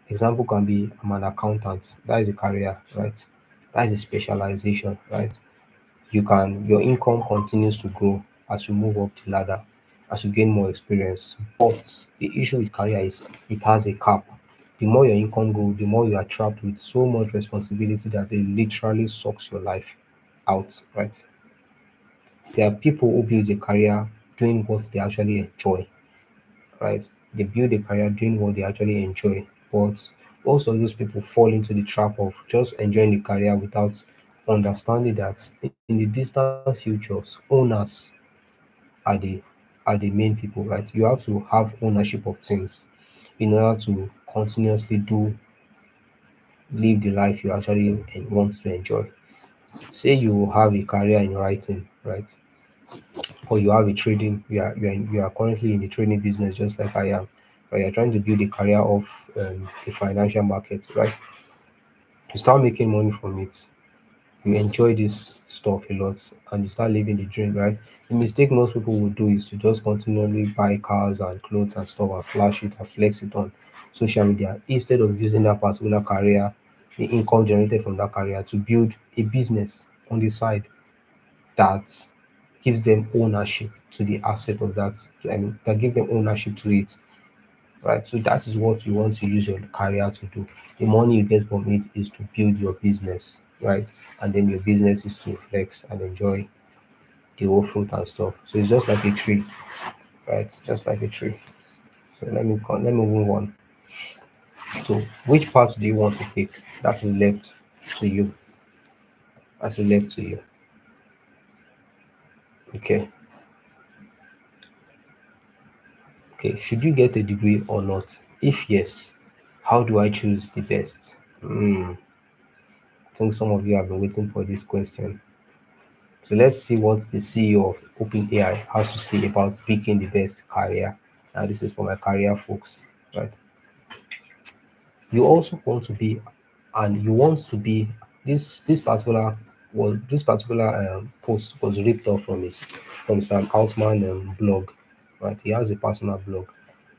S2: Example can be I'm an accountant. That is a career, right? That is a specialization, right? Your income continues to grow as you move up the ladder, as you gain more experience. But the issue with career is it has a cap. The more your income grows, the more you are trapped with so much responsibility that it literally sucks your life out, right? There are people who build a career doing what they actually enjoy, right? They build a career doing what they actually enjoy. But most of those people fall into the trap of just enjoying the career without understanding that in the distant futures, owners are the main people, right? You have to have ownership of things in order to continuously live the life you actually want to enjoy. Say you have a career in writing, right? Or you have a trading, you are currently in the trading business just like I am, right? You're trying to build a career of the financial market, right? You start making money from it, you enjoy this stuff a lot, and you start living the dream, right? The mistake most people will do is to just continually buy cars and clothes and stuff and flash it and flex it on social media instead of using that particular career, the income generated from that career, to build a business on the side that gives them ownership to the asset of that, that give them ownership to it, right? So that is what you want to use your career to do. The money you get from it is to build your business, right? And then your business is to flex and enjoy the whole fruit and stuff. So it's just like a tree, right? Just like a tree. So let me move on. So which part do you want to take? That is left to you. That's left to you. Okay. Okay. Should you get a degree or not? If yes, how do I choose the best? I think some of you have been waiting for this question. So let's see what the CEO of OpenAI has to say about picking the best career. Now, this is for my career folks, right? You also want to be, and you want to be this particular post was ripped off from Sam Altman blog, right? He has a personal blog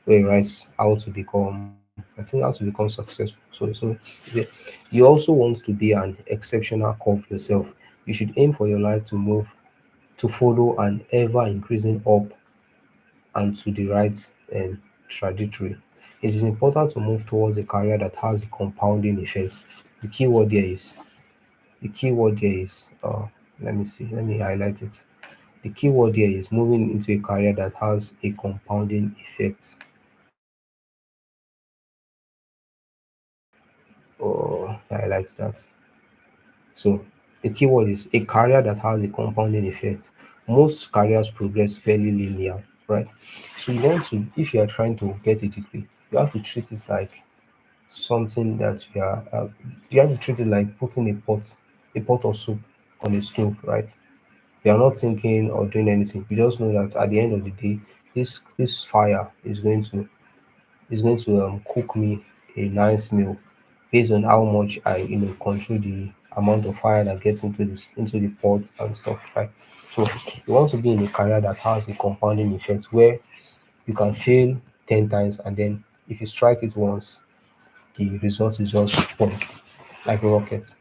S2: where he writes how to become, I think, how to become successful. You also want to be an exceptional curve yourself. You should aim for your life to follow an ever increasing up and to the right trajectory. It is important to move towards a career that has the compounding effect. The key word there is The key word here is let me see, let me highlight it. The key word here is moving into a career that has a compounding effect. Or highlight that. So the key word is a career that has a compounding effect. Most careers progress fairly linear, right? So you want to, if you are trying to get a degree, you have to treat it like something that you have to treat it like putting a pot of soup on a stove, right? You are not thinking or doing anything. You just know that at the end of the day, this fire is going to cook me a nice meal based on how much I control the amount of fire that gets into the pot and stuff, right? So you want to be in a career that has a compounding effect where you can fail 10 times, and then if you strike it once, the result is just boom, like a rocket.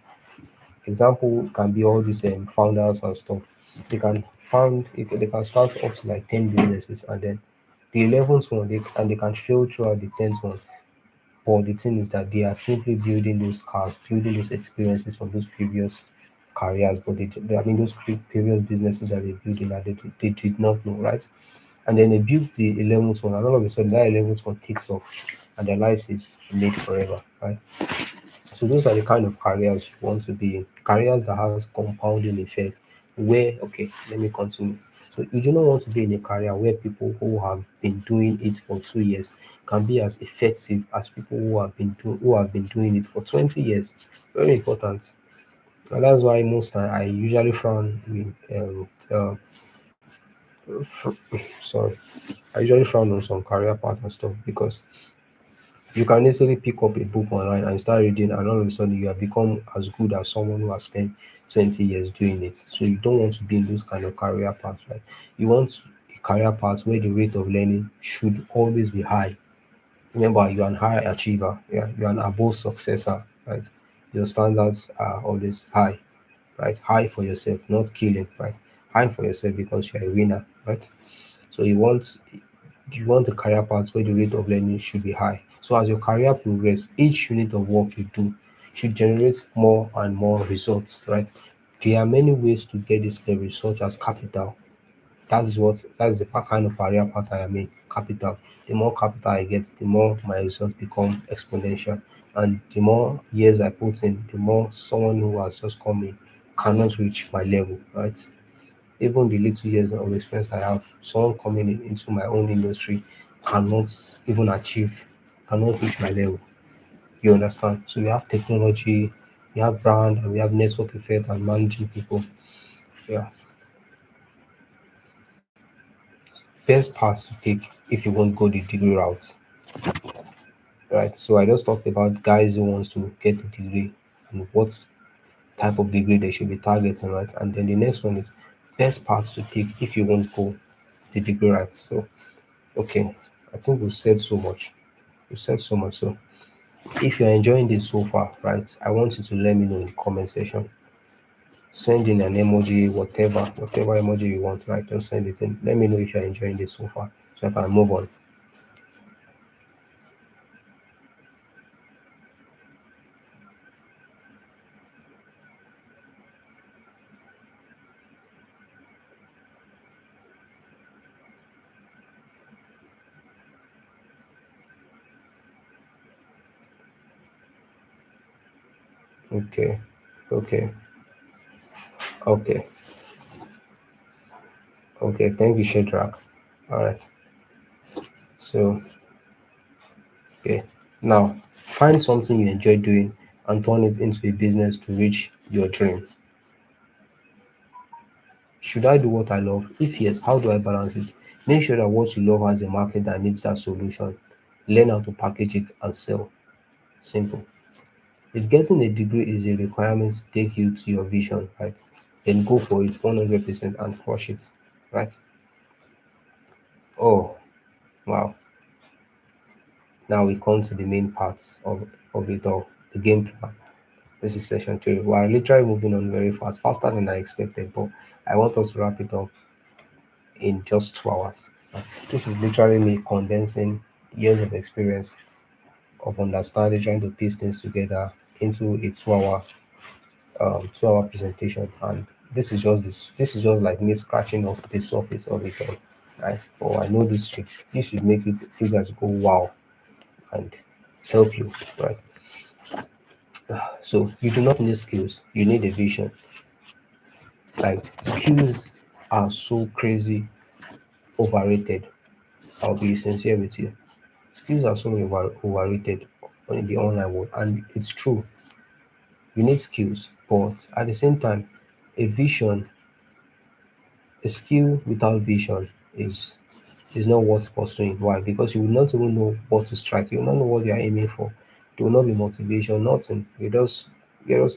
S2: Example can be all these founders and stuff. They can start up to like 10 businesses, and then the 11th one they can fail throughout the 10th one. But the thing is that they are simply building those scars, building those experiences from those previous careers, but I mean those previous businesses that they built in that they did not know, right? And then they built the 11th one, and all of a sudden that 11th one takes off, and their lives is made forever, right? So those are the kind of careers you want to be in. Careers that has compounding effect. Where okay, let me continue. So you do not want to be in a career where people who have been doing it for 2 years can be as effective as people who have been doing it for 20 years. Very important. And that's why most time I usually frown with sorry. I usually frown on some career path and stuff because you can easily pick up a book online and start reading, and all of a sudden you have become as good as someone who has spent 20 years doing it. So you don't want to be in those kind of career paths, right? You want a career path where the rate of learning should always be high. Remember, you're an high achiever, yeah, you're an above successor, right? Your standards are always high, right? High for yourself, not killing, right? High for yourself because you're a winner, right? So you want a career path where the rate of learning should be high. So as your career progress, each unit of work you do should generate more and more results, right? There are many ways to get this leverage, such as capital. That's the kind of career path I am in. Capital. The more capital I get, the more my results become exponential. And the more years I put in, the more someone who has just come in cannot reach my level, right? Even the little years of experience I have, someone coming into my own industry cannot even cannot reach my level. You understand? So we have technology, we have brand, and we have network effect and managing people. Yeah. Best paths to take if you want to go the degree route, right? So I just talked about guys who wants to get a degree and what type of degree they should be targeting, right? And then the next one is best paths to take if you want to go the degree route. So okay, I think we've said so much. We've said so much. So if you're enjoying this so far, right, I want you to let me know in the comment section. Send in an emoji, whatever emoji you want, right? Just send it in. Let me know if you're enjoying this so far so I can move on. Okay. Okay. Okay. Okay. Thank you, Shadrach. All right. So, okay. Now, find something you enjoy doing and turn it into a business to reach your dream. Should I do what I love? If yes, how do I balance it? Make sure that what you love has a market that needs that solution. Learn how to package it and sell. Simple. If getting a degree is a requirement to take you to your vision, right, then go for it 100% and crush it, right? Oh, wow. Now we come to the main parts of it all, the game plan. This is session 3. We are literally moving on very fast, faster than I expected, but I want us to wrap it up in just 2 hours. This is literally me condensing years of experience, of understanding, trying to piece things together into a 2 hour 2 hour presentation, and this is just like me scratching off the surface of it all, right? Oh, I know this trick. This should make you guys go wow and help you, right? So you do not need skills, you need a vision. Like, skills are so crazy overrated. I'll be sincere with you. Skills are so overrated in the online world, and it's true. You need skills, but at the same time, a vision, a skill without vision is not worth pursuing. Why? Because you will not even know what to strike. You will not know what you are aiming for. There will not be motivation, nothing. You're just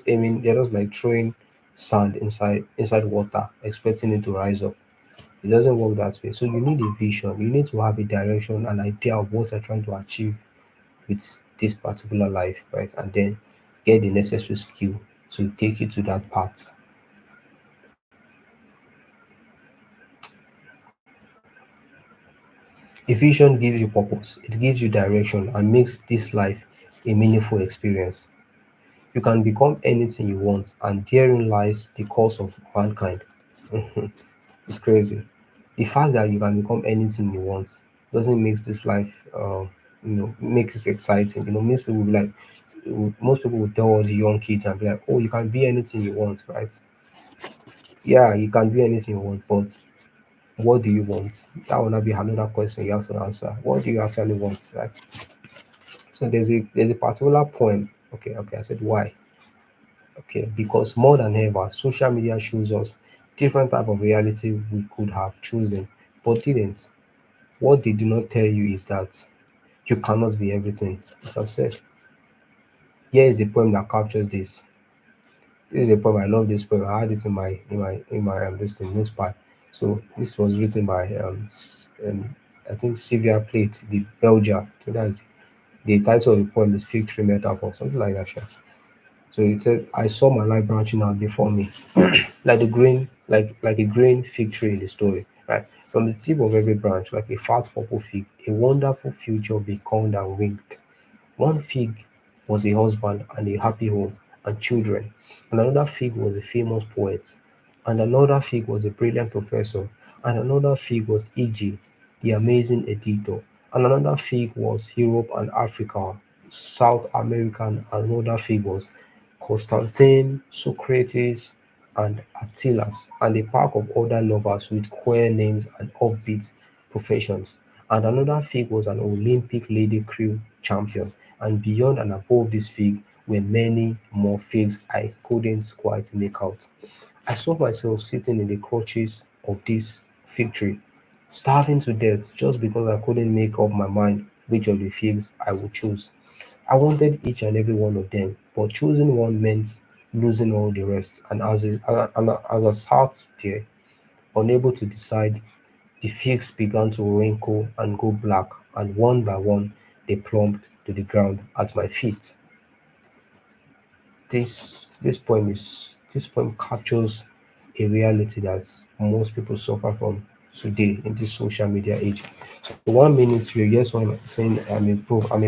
S2: aiming. You're just like throwing sand inside water, expecting it to rise up. It doesn't work that way. So you need a vision. You need to have a direction, an idea of what you're trying to achieve with this particular life, right? And then get the necessary skill to take you to that path. A vision gives you purpose, it gives you direction, and makes this life a meaningful experience. You can become anything you want, and therein lies the cause of mankind. It's crazy. The fact that you can become anything you want doesn't make this life, makes it exciting. Most people will be like, most people will tell us young kids and be like, "Oh, you can be anything you want, right?" Yeah, you can be anything you want, but what do you want? That will not be another question you have to answer. What do you actually want, right? So there's a particular poem. Okay, I said why. Okay, because more than ever, social media shows us different type of reality we could have chosen, but didn't. What they do not tell you is that you cannot be everything. As I've said, here is a poem that captures this. This is a poem. I love this poem. I had it in my this thing, notepad. So this was written by I think Sylvia Plath, the Belgian. So that's the title of the poem is Fig Tree Metaphor, something like that. Sha. So it says, I saw my life branching out before me, like a green fig tree in the story, right? From the tip of every branch, like a fat purple fig, a wonderful future beckoned and winked. One fig was a husband and a happy home and children, and another fig was a famous poet, and another fig was a brilliant professor, and another fig was E.G., the amazing editor, and another fig was Europe and Africa, South America, and another fig was Constantine, Socrates, and Attilas, and a pack of other lovers with queer names and offbeat professions. And another fig was an Olympic lady crew champion, and beyond and above this fig were many more figs I couldn't quite make out. I saw myself sitting in the crotches of this fig tree, starving to death just because I couldn't make up my mind which of the figs I would choose. I wanted each and every one of them, but choosing one meant losing all the rest. And as I sat there, unable to decide, the figs began to wrinkle and go black, and one by one they plumped to the ground at my feet. This poem captures a reality that most people suffer from today in this social media age. So 1 minute you hear someone saying I'm a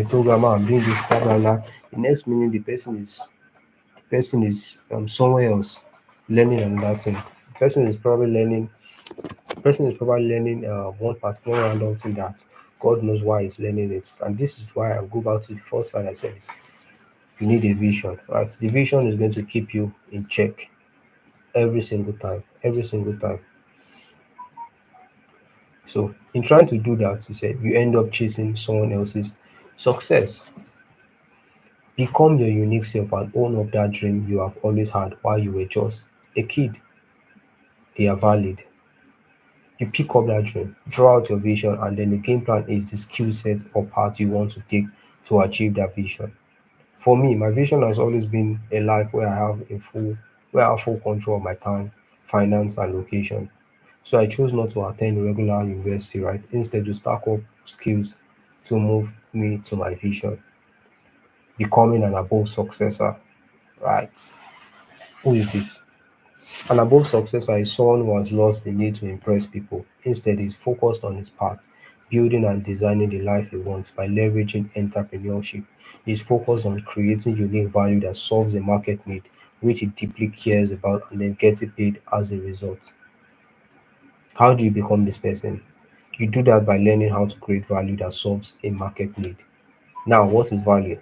S2: programmer, I'm doing this, blah blah blah. The next minute the person is somewhere else learning another thing. The person is probably learning one particular random thing that God knows why he's learning it. And this is why I go back to the first slide I said, you need a vision, right? The vision is going to keep you in check every single time, every single time. So in trying to do that, you said you end up chasing someone else's success. Become your unique self and own up that dream you have always had while you were just a kid. They are valid. You pick up that dream, draw out your vision, and then the game plan is the skill set or path you want to take to achieve that vision. For me, my vision has always been a life where I have full control of my time, finance, and location. So I chose not to attend regular university, right? Instead, to stack up skills to move me to my vision, becoming an above successor, right? Who is this? An above successor is someone who has lost the need to impress people. Instead, he's focused on his path, building and designing the life he wants by leveraging entrepreneurship. He's focused on creating unique value that solves a market need which it deeply cares about, and then gets it paid as a result. How do you become this person? You do that by learning how to create value that solves a market need. Now, what is value?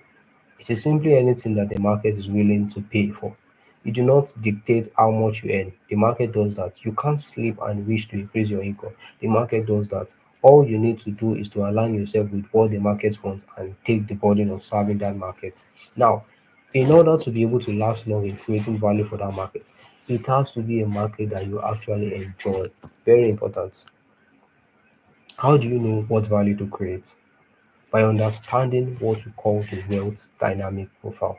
S2: It is simply anything that the market is willing to pay for. You do not dictate how much you earn. The market does that. You can't sleep and wish to increase your income. The market does that. All you need to do is to align yourself with what the market wants and take the burden of serving that market. Now, in order to be able to last long in creating value for that market, it has to be a market that you actually enjoy. Very important. How do you know what value to create? By understanding what we call the wealth dynamic profile.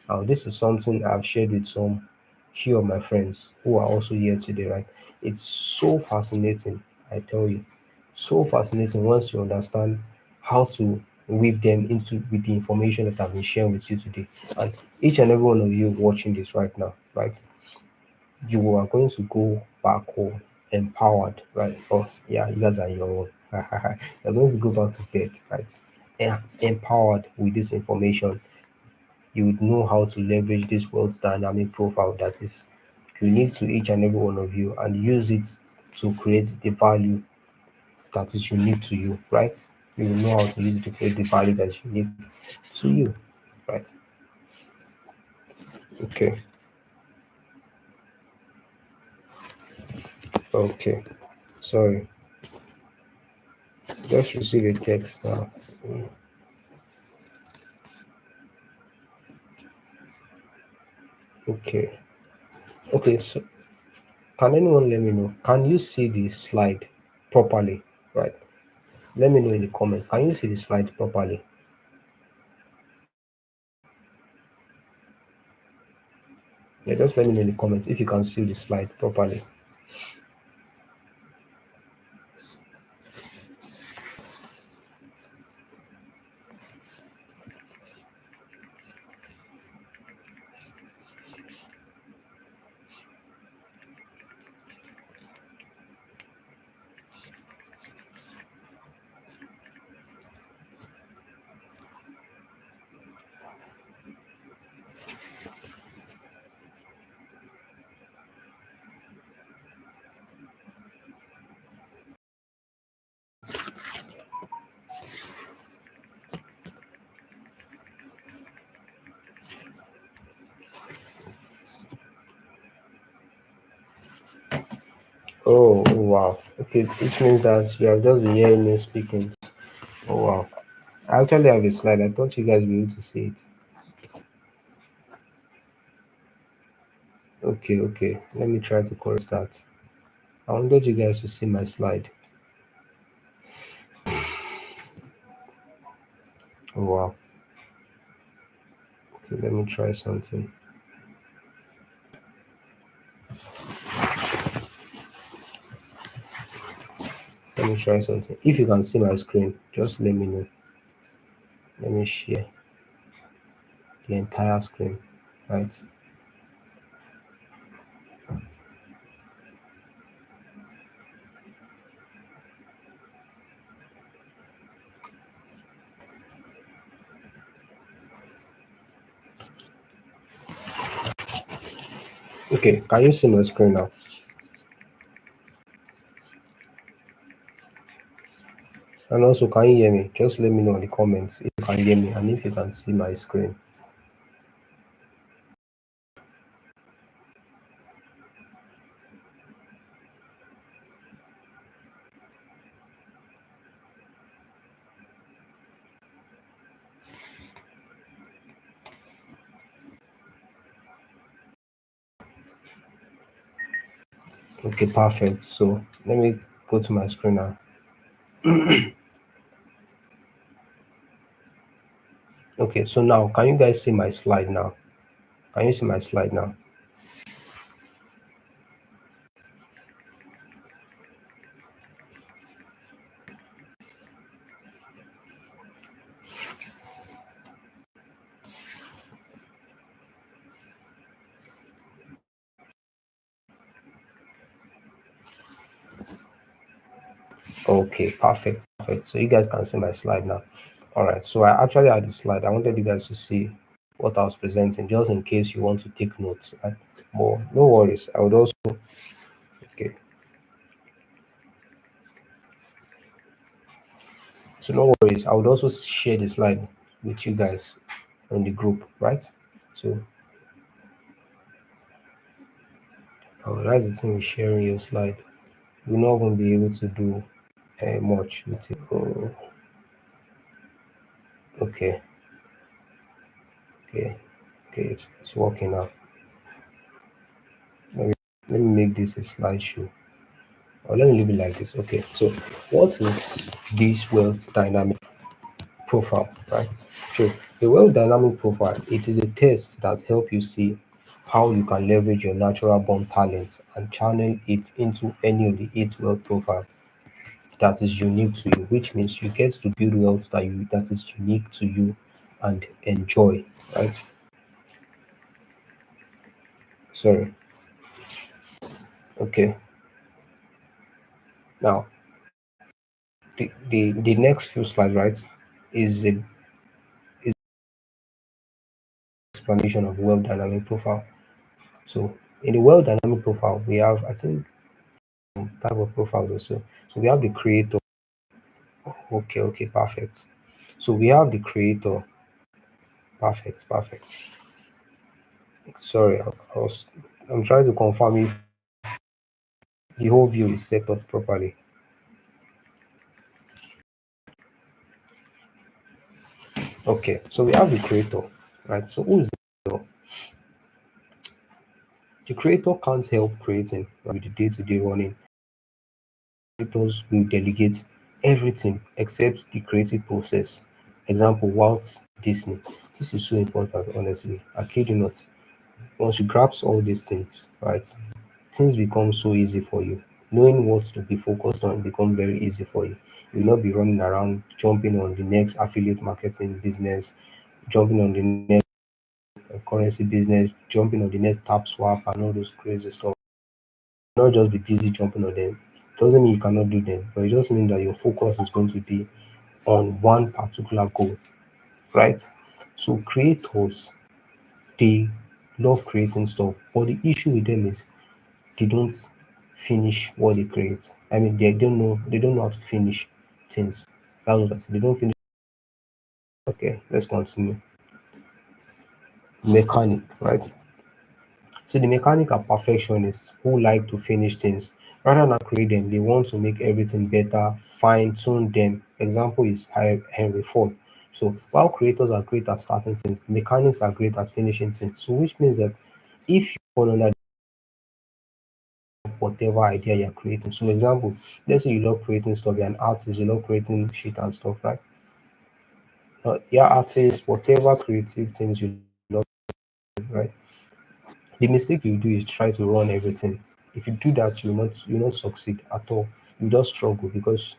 S2: Now, this is something I've shared with some few of my friends who are also here today, right? It's so fascinating, I tell you. So fascinating once you understand how to weave them into with the information that I've been sharing with you today. And each and every one of you watching this right now, right? You are going to go back home empowered, right? Oh, yeah, you guys are your own. You're going to go back to bed, right? And empowered with this information, you would know how to leverage this wealth dynamic profile that is unique to each and every one of you and use it to create the value that is unique to you, right? You will know how to use it to create the value that's unique to you, right? Okay, okay. Sorry, just receive a text now. Okay, okay. So, can anyone let me know? Can you see the slide properly? Right. Let me know in the comments. Can you see the slide properly? Yeah, just let me know in the comments if you can see the slide properly. Oh, wow. Okay, which means that you have just been hearing me speaking. Oh wow. I actually have a slide. I thought you guys would be able to see it. Okay, okay. Let me try to correct that. I wanted you guys to see my slide. Oh wow. Okay, let me try something. Let me try something. If you can see my screen, just let me know. Let me share the entire screen. Right. Okay, can you see my screen now? And also, can you hear me? Just let me know in the comments if you can hear me and if you can see my screen. Okay, perfect. So let me go to my screen now. Okay, so now can you guys see my slide now? Can you see my slide now? Okay, perfect, perfect. So you guys can see my slide now. All right. So I actually had the slide. I wanted you guys to see what I was presenting, just in case you want to take notes. Right? But no worries. I would also okay. So no worries. I would also share the slide with you guys on the group, right? So that's the thing with sharing your slide. You're not going to be able to do much with it. Oh, okay, okay, okay. It's working now. Let me, let me make this a slideshow. Or let me leave it like this. Okay. So what is this wealth dynamic profile, right? So the wealth dynamic profile, it is a test that helps you see how you can leverage your natural born talents and channel it into any of the 8 wealth profiles that is unique to you, which means you get to build wealth that is unique to you and enjoy, right? Sorry. Okay. Now the next few slides, right, is a explanation of wealth dynamic profile. So in the wealth dynamic profile, we have, I think, type of profiles also. So we have the creator. Okay, okay, perfect. So we have the creator. Perfect, perfect. Sorry, I'm trying to confirm if the whole view is set up properly. Okay, so we have the creator, right? So who is the creator? The creator can't help creating with the day-to-day running. Creators will delegate everything except the creative process. Example, Walt Disney. This is so important, honestly. I kid you not. Once you grasp all these things, right, things become so easy for you. Knowing what to be focused on become very easy for you. You will not be running around jumping on the next affiliate marketing business, jumping on the next currency business, jumping on the next tap swap and all those crazy stuff. Not just be busy jumping on them. Doesn't mean you cannot do them, but it just means that your focus is going to be on one particular goal, right? So creators, they love creating stuff, but the issue with them is they don't finish what they create. I mean, they don't know how to finish things. That's what I said. They don't finish. Okay, let's continue. Mechanic, right? So the mechanic are perfectionists who like to finish things rather than create them. They want to make everything better, fine tune them. Example is Henry Ford. So while creators are great at starting things, mechanics are great at finishing things. So which means that if you fall under whatever idea you're creating. So example, let's say you love creating stuff, you're an artist, you love creating shit and stuff, right? Yeah, artist, whatever creative things you love, right? The mistake you do is try to run everything. If you do that, you'll not succeed at all. You just struggle because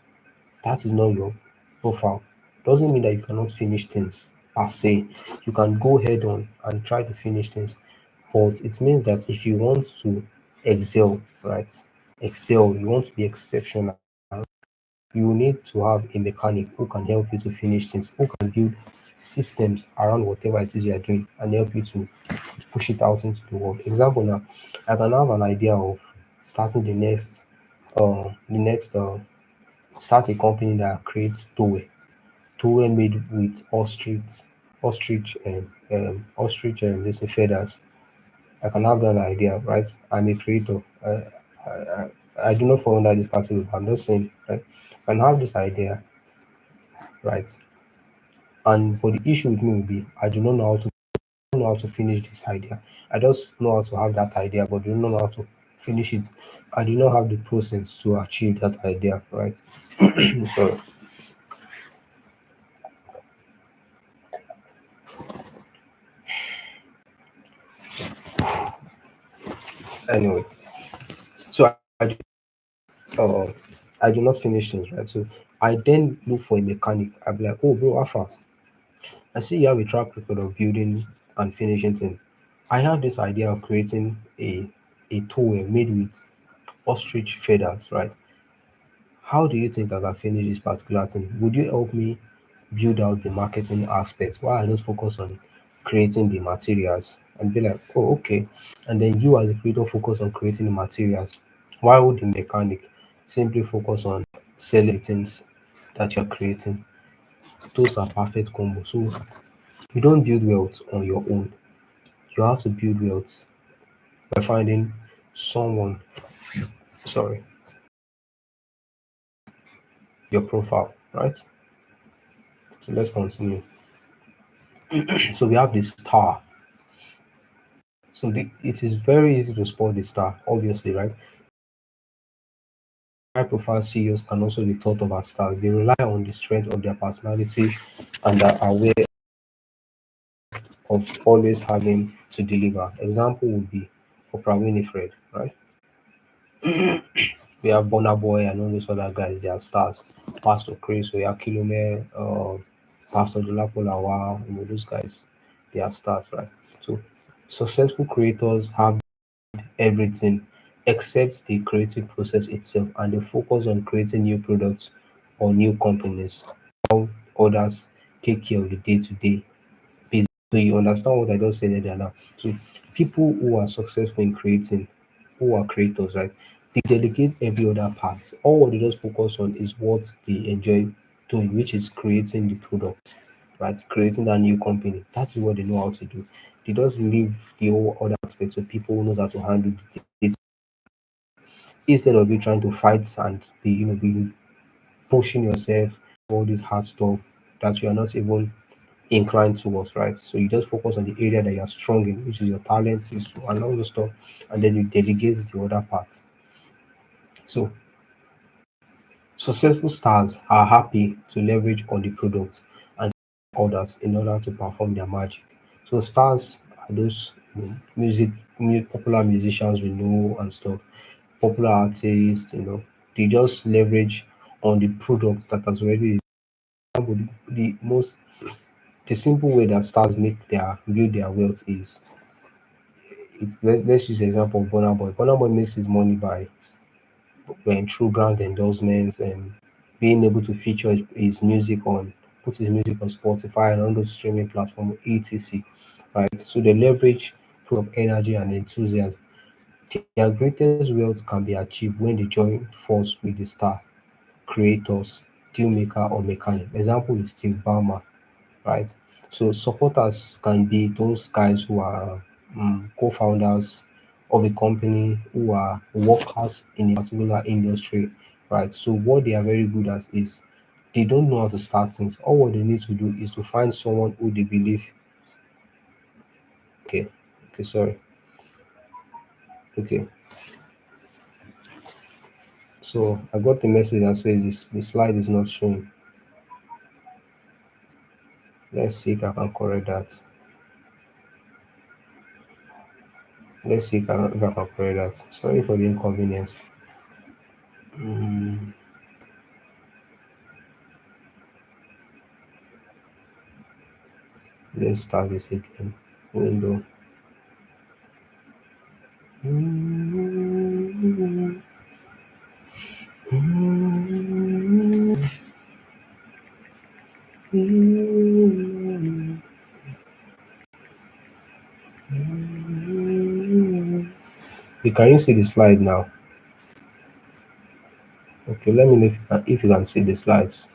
S2: that is not your profile. Doesn't mean that you cannot finish things per se. You can go head on and try to finish things. But it means that if you want to excel, right? Excel, you want to be exceptional, you need to have a mechanic who can help you to finish things, who can build systems around whatever it is you are doing and help you to push it out into the world. Example now, I can have an idea of starting the next start a company that creates toy made with this feathers. I can have that idea, right? I'm a creator. I do not fall under this category. I'm just saying, right? I can have this idea, right? And but the issue with me will be I do not know how to finish this idea. I just know how to have that idea, but do not know how to finish it. I do not have the process to achieve that idea, right? So anyway, so uh, I do not finish things, right? So I then look for a mechanic. I'll be like, oh bro, how fast? I see you have a track record of building and finishing things. I have this idea of creating a toy made with ostrich feathers, right? How do you think I can finish this particular thing? Would you help me build out the marketing aspect while I just focus on creating the materials and be like, oh, okay. And then you as a creator focus on creating the materials. Why would the mechanic simply focus on selling things that you're creating? Those are perfect combo. So you don't build wealth on your own. You have to build wealth by finding someone, sorry, your profile, right? So let's continue. So we have the star. So it is very easy to spot the star, obviously, right? High profile CEOs can also be thought of as stars. They rely on the strength of their personality and are aware of always having to deliver. Example would be Oprah Winfrey, right? We have Burna Boy and all those other guys, they are stars. Pastor Chris, 𝗂𝗏𝗄𝑚, Pastor Dolapo Lawal, those guys, they are stars, right? So successful creators have everything except the creative process itself, and they focus on creating new products or new companies. How others take care of the day-to-day business. So you understand what I just said earlier now. So people who are successful in creating, who are creators, right? They delegate every other part. All what they just focus on is what they enjoy doing, which is creating the product, right? Creating that new company. That is what they know how to do. They just leave the whole other aspects of people who knows how to handle it instead of you trying to fight and be pushing yourself all this hard stuff that you are not even inclined towards, right? So you just focus on the area that you're strong in, which is your talent, is and all the stuff, and then you delegate the other parts. So successful stars are happy to leverage on the products and others in order to perform their magic. So stars are those popular musicians we know and stuff, popular artists, they just leverage on the products that has already the most the simple way that stars build their wealth is let's use the example of Burna Boy. Burna Boy makes his money by when through brand endorsements and being able to feature his music on put his music on Spotify and on those streaming platforms, etc. Right? So they leverage of energy and enthusiasm. Their greatest wealth can be achieved when they join force with the star creators, deal maker or mechanic. Example is Steve Ballmer, right? So supporters can be those guys who are co-founders of a company who are workers in a particular industry, right? So what they are very good at is they don't know how to start things. All what they need to do is to find someone who they believe. Okay, okay, sorry. Okay, so I got the message that says the slide is not showing. Let's see if I can correct that. Let's see if I can correct that. Sorry for the inconvenience. Mm, let's start this again. Window. Can you see the slide now? Okay, let me know if you can see the slides.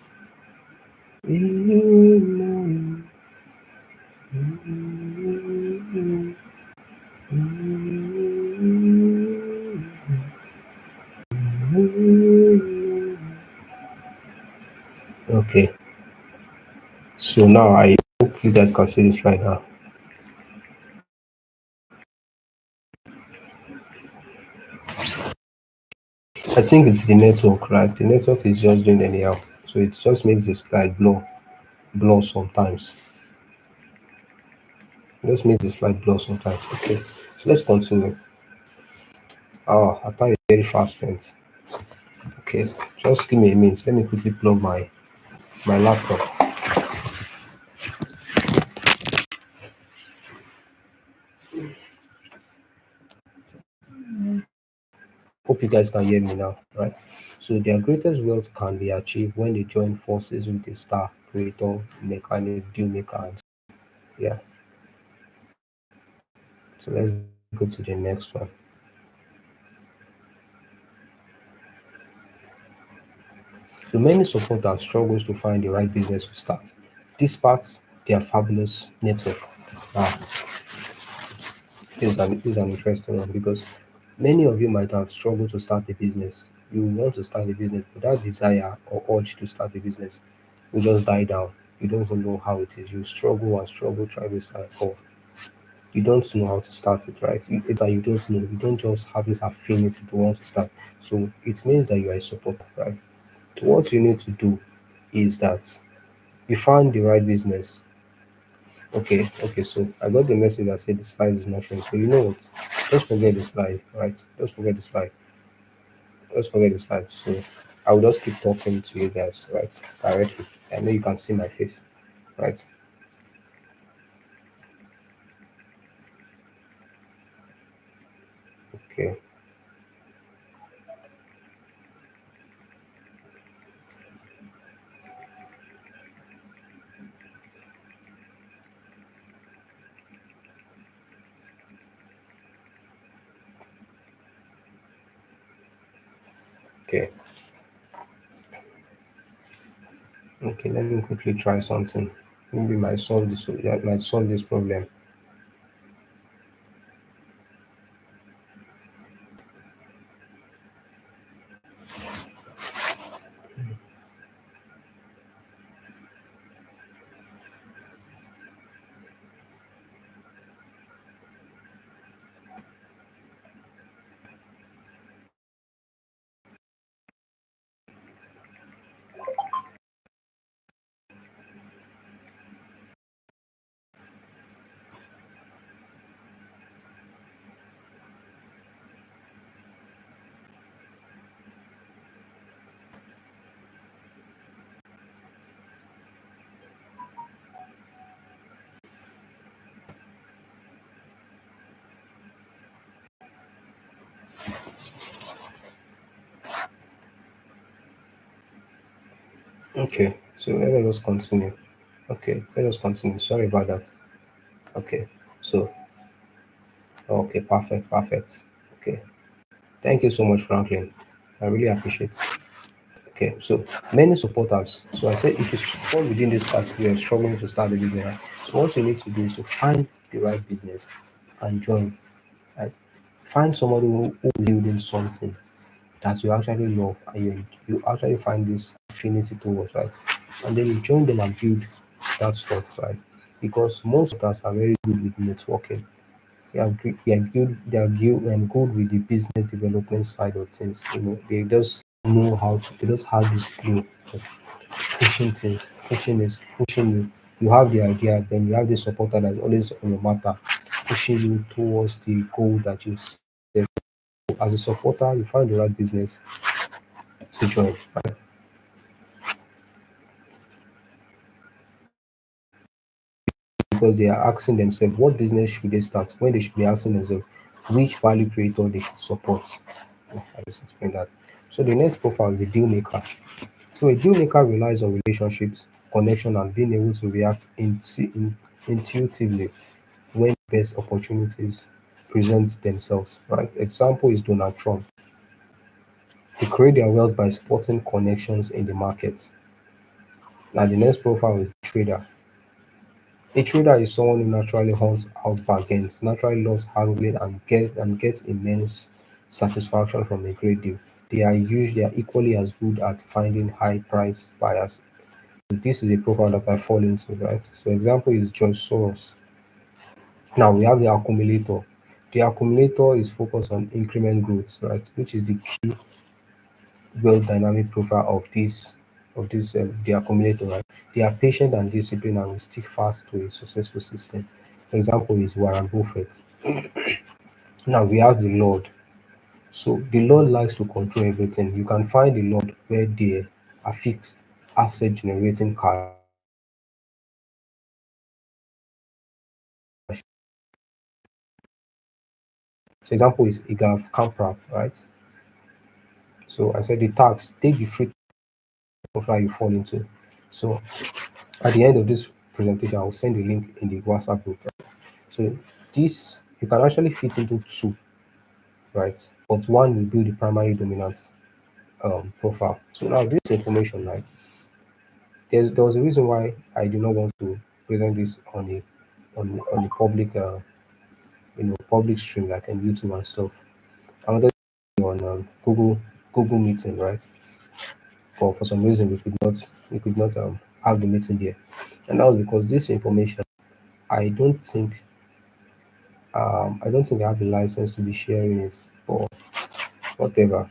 S2: Okay, so now I hope you guys can see the slide now. I think it's the network, right? The network is just doing anyhow, so it just makes the slide blur sometimes. Just makes the slide blur sometimes. Okay, so let's continue. Oh, I thought it's very fast pens. Okay, just give me a minute. Let me quickly plug my laptop. Hope you guys can hear me now, right? So their greatest wealth can be achieved when they join forces with a star creator, mechanic, deal maker, and yeah. So let's go to the next one. So many supporters struggles to find the right business to start, despite their fabulous network. Now, this is an interesting one because many of you might have struggled to start a business. You want to start a business, but that desire or urge to start a business will just die down. You don't even know how it is. You struggle and struggle, try to start, or you don't know how to start it, right? Either you don't know, you don't just have this affinity to want to start. So it means that you are a supporter, right? So what you need to do is that you find the right business. Okay, so I got the message that said the slide is not showing. So you know what? Just forget the slide, right? Just forget the slide. Just forget the slide. So I will just keep talking to you guys, right? Directly. I know you can see my face, right? Okay, okay, okay. Let me quickly try something. Maybe might solve this problem. Okay, so let us just continue. Okay, let us continue. Sorry about that. Okay, so okay, perfect. Okay, thank you so much, Franklin. I really appreciate it. Okay, so many supporters. So I said if you fall within this category of struggling to start a business, right? So what you need to do is to find the right business and join. Right? Find somebody who is building something that you actually love and you actually find this affinity towards, right? And then you join them and build that stuff, right? Because most of us are very good with networking. They are good with the business development side of things. They just know how to. They just have this flow of pushing things, pushing you. You have the idea, then you have the supporter that's always on your matter, pushing you towards the goal that you set. As a supporter, you find the right business to join, right? Because they are asking themselves what business should they start when they should be asking themselves which value creator they should support. I just explained that. So the next profile is a deal maker. So a deal maker relies on relationships, connection, and being able to react intuitively when best opportunities present themselves. Right? Example is Donald Trump. They create their wealth by spotting connections in the market. Now the next profile is trader. A trader is someone who naturally hunts out bargains, naturally loves haggling, and gets immense satisfaction from a great deal. They are equally as good at finding high price buyers. This is a profile that I fall into, right? So example is George Soros. Now we have the accumulator. The accumulator is focused on increment growth, right? Which is the key wealth dynamic profile of this the accumulator, right? They are patient and disciplined and will stick fast to a successful system. Example is Warren Buffett. Now we have the Lord. So the Lord likes to control everything. You can find the Lord where there are fixed asset generating cash. So example is Igav Kamprad, right? So I said the tax, take the free profile you fall into. So at the end of this presentation, I will send the link in the WhatsApp group. Right? So this you can actually fit into two, right? But one will be the primary dominance profile. So now this information, right? There was a reason why I do not want to present this on a public public stream like on YouTube and stuff. I wanted to on Google meeting, right? But for some reason we could not have the meeting there, and that was because this information I don't think I have a license to be sharing it or whatever.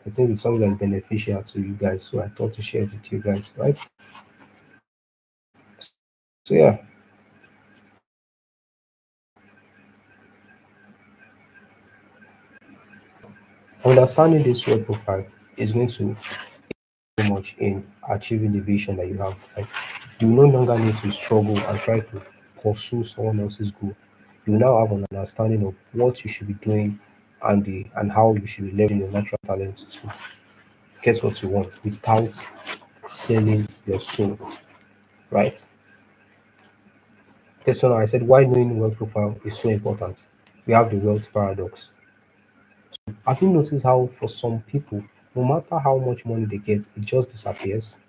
S2: I think it's something that's beneficial to you guys, so I thought to share it with you guys, right? So yeah, understanding this web profile is going to so much in achieving the vision that you have. Right? You no longer need to struggle and try to pursue someone else's goal. You now have an understanding of what you should be doing and how you should be leveraging your natural talents to get what you want without selling your soul. Right? Okay, so now I said why knowing wealth profile is so important. We have the wealth paradox. Have you noticed how for some people, no matter how much money they get, it just disappears?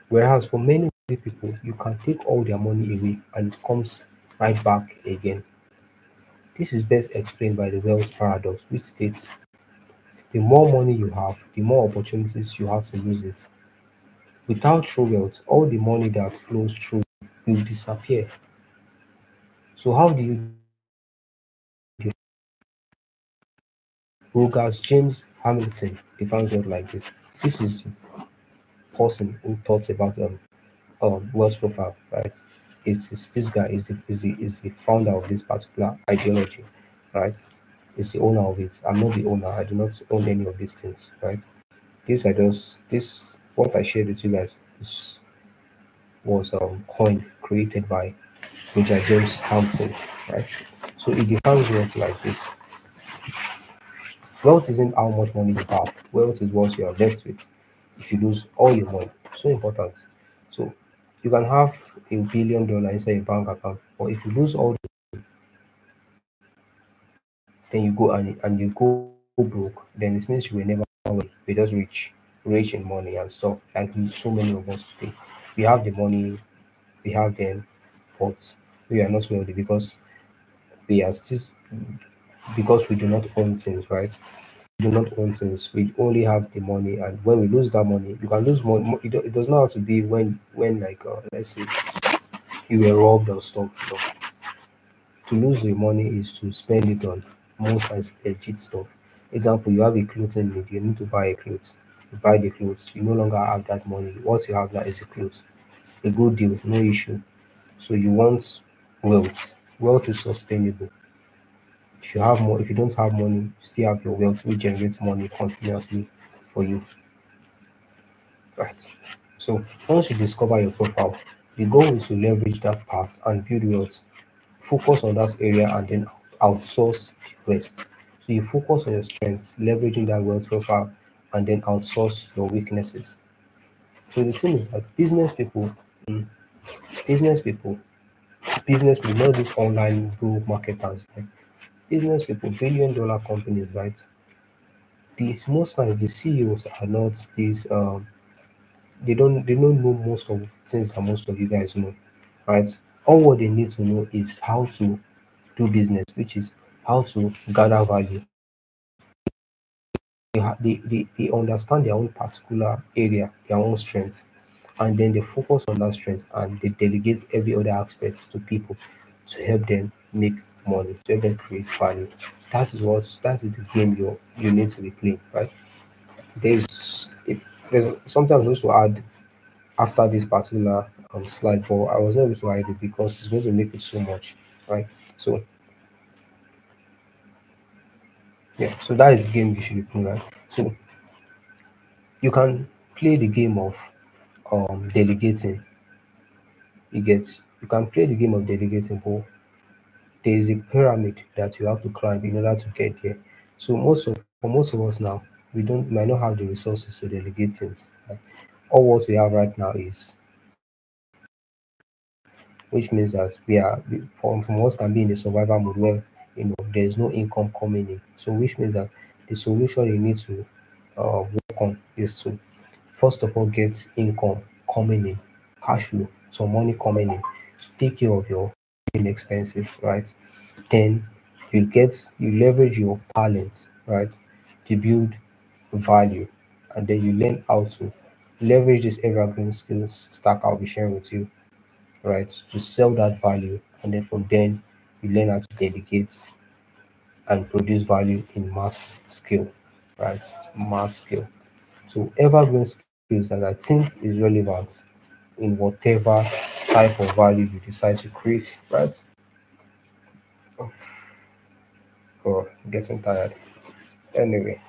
S2: Whereas for many people, you can take all their money away and it comes right back again. This is best explained by the wealth paradox, which states the more money you have, the more opportunities you have to lose it. Without true wealth, all the money that flows through will disappear. So how do you Rogers James Hamilton defines wealth like this. This is person who talks about wealth profile, right? This guy is the founder of this particular ideology, right? Is the owner of it. I'm not the owner. I do not own any of these things, right? This what I shared with you guys was coined created by Major James Hamilton, right? So it defines wealth like this. Wealth isn't how much money you have. Wealth is what you are left with if you lose all your money. So important. So you can have $1 billion inside your bank account, but if you lose all, then you go and you go broke, then it means you were never wealthy. You're just rich in money and stuff. Like so many of us today, we have the money, we have them, but we are not wealthy we are still because we do not own things, right? Do not own things. We only have the money, and when we lose that money, you can lose more. It does not have to be when like let's say you were robbed or stuff. To lose the money is to spend it on most as legit stuff. Example, you have a clothing need. You need to buy a clothes. You buy the clothes. You no longer have that money. What you have now is the clothes. A good deal, no issue. So you want wealth. Wealth is sustainable. If you don't have money, you still have your wealth, which generates money continuously for you. Right. So once you discover your profile, the goal is to leverage that part and build wealth. Focus on that area and then outsource the rest. So you focus on your strengths, leveraging that wealth profile, and then outsource your weaknesses. So the thing is that mm, business people, business people, not these online group marketers, right? Business people, $1 billion companies, right? These most times the CEOs are not these they don't know most of the things that most of you guys know, right? All what they need to know is how to do business, which is how to gather value. They understand their own particular area, their own strengths, and then they focus on that strength and they delegate every other aspect to people to help them make money, to help them create value. That is the game you need to be playing, right? There's something I'm supposed to add after this particular slide, but I was not able to hide it because it's going to make it so much, right? So yeah, so that is the game you should be playing, right? So you can play the game of delegating. You can play the game of delegating, but there is a pyramid that you have to climb in order to get there. So for most of us now, we don't might not have the resources to delegate things. Right? All what we have right now is which means that from us can be in a survival mode where there is no income coming in. So which means that the solution you need to work on is to first of all get income coming in, cash flow, some money coming in to take care of your living expenses, right? Then you leverage your talents, right, to build value, and then you learn how to leverage this evergreen skills stack I'll be sharing with you, right, to sell that value, and then from then you learn how to dedicate and produce value in mass scale, right? Mass scale. So evergreen skills that I think is relevant in whatever type of value you decide to create, right? Oh, getting tired. Anyway,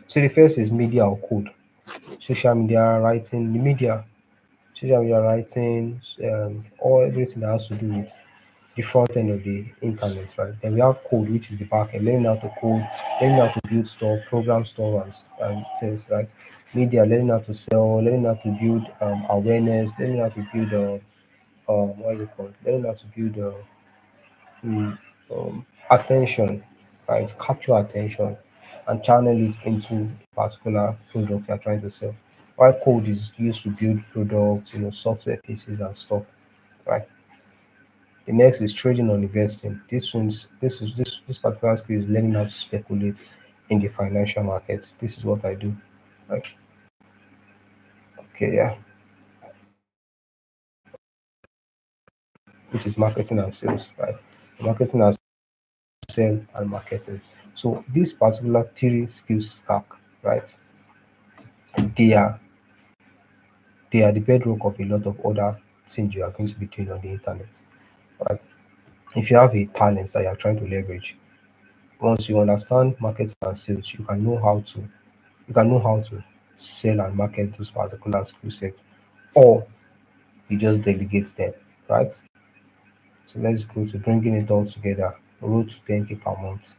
S2: so the first is media or code. Social media writing, the media, social media writing, all everything that has to do with the front end of the internet, right? Then we have code, which is the back end, learning how to code, learning how to build stuff, program stuff, and things, right? Media, learning how to sell, learning how to build awareness, learning how to build what is it called? Learning how to build mm, attention, right? Capture attention and channel it into a particular product you're trying to sell. While code is used to build products, software pieces and stuff, right? The next is trading or investing. This particular skill is learning how to speculate in the financial markets. This is what I do. Right? Okay, yeah. Which is marketing and sales, right? Marketing and sale and marketing. So this particular three skill stack, right? They are they are the bedrock of a lot of other things you are going to be doing on the internet. Right? If you have a talent that you are trying to leverage, once you understand marketing and sales, you can know how to sell and market those particular skill sets, or you just delegate them, right? So let's go to bringing it all together. Road to 10K per month.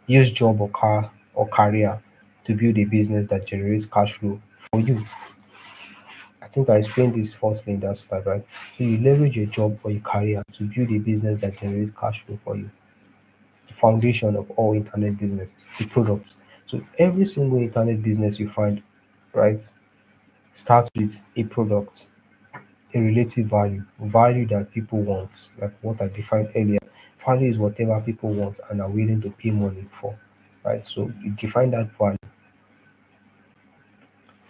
S2: Use job or career to build a business that generates cash flow for you. I think I explained this firstly in that slide, right? So you leverage your job or your career to build a business that generates cash flow for you. The foundation of all internet business, the product. So every single internet business you find, right, starts with a product, a relative value that people want, like what I defined earlier. Value is whatever people want and are willing to pay money for, right? So you define that value,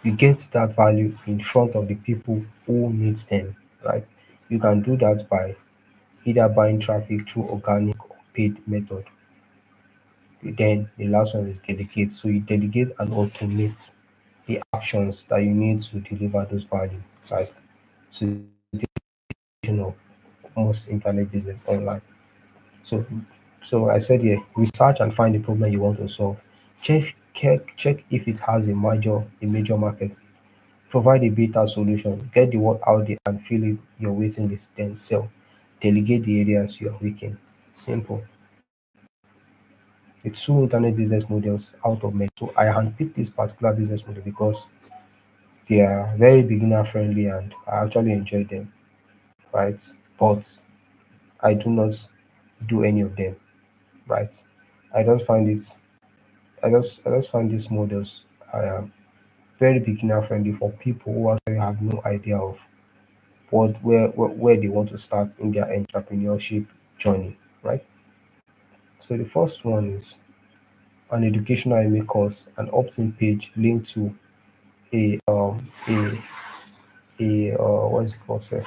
S2: you get that value in front of the people who needs them, right? You can do that by either buying traffic through organic or paid method. Then the last one is delegate. So you delegate and automate the actions that you need to deliver those value, right? So of most internet business online. So so I said here, research and find the problem you want to solve. Check if it has a major market. Provide a beta solution. Get the word out there and fill it your waiting list. Then sell. Delegate the areas you are weak in. Simple. The two internet business models out of many. So I handpicked this particular business model because they are very beginner friendly and I actually enjoy them, right? But I do not do any of them, right? I just find it I just find these models very beginner friendly for people who actually have no idea of where they want to start in their entrepreneurship journey, right? So the first one is an educational email course, an opt-in page linked to a what is it called, sir?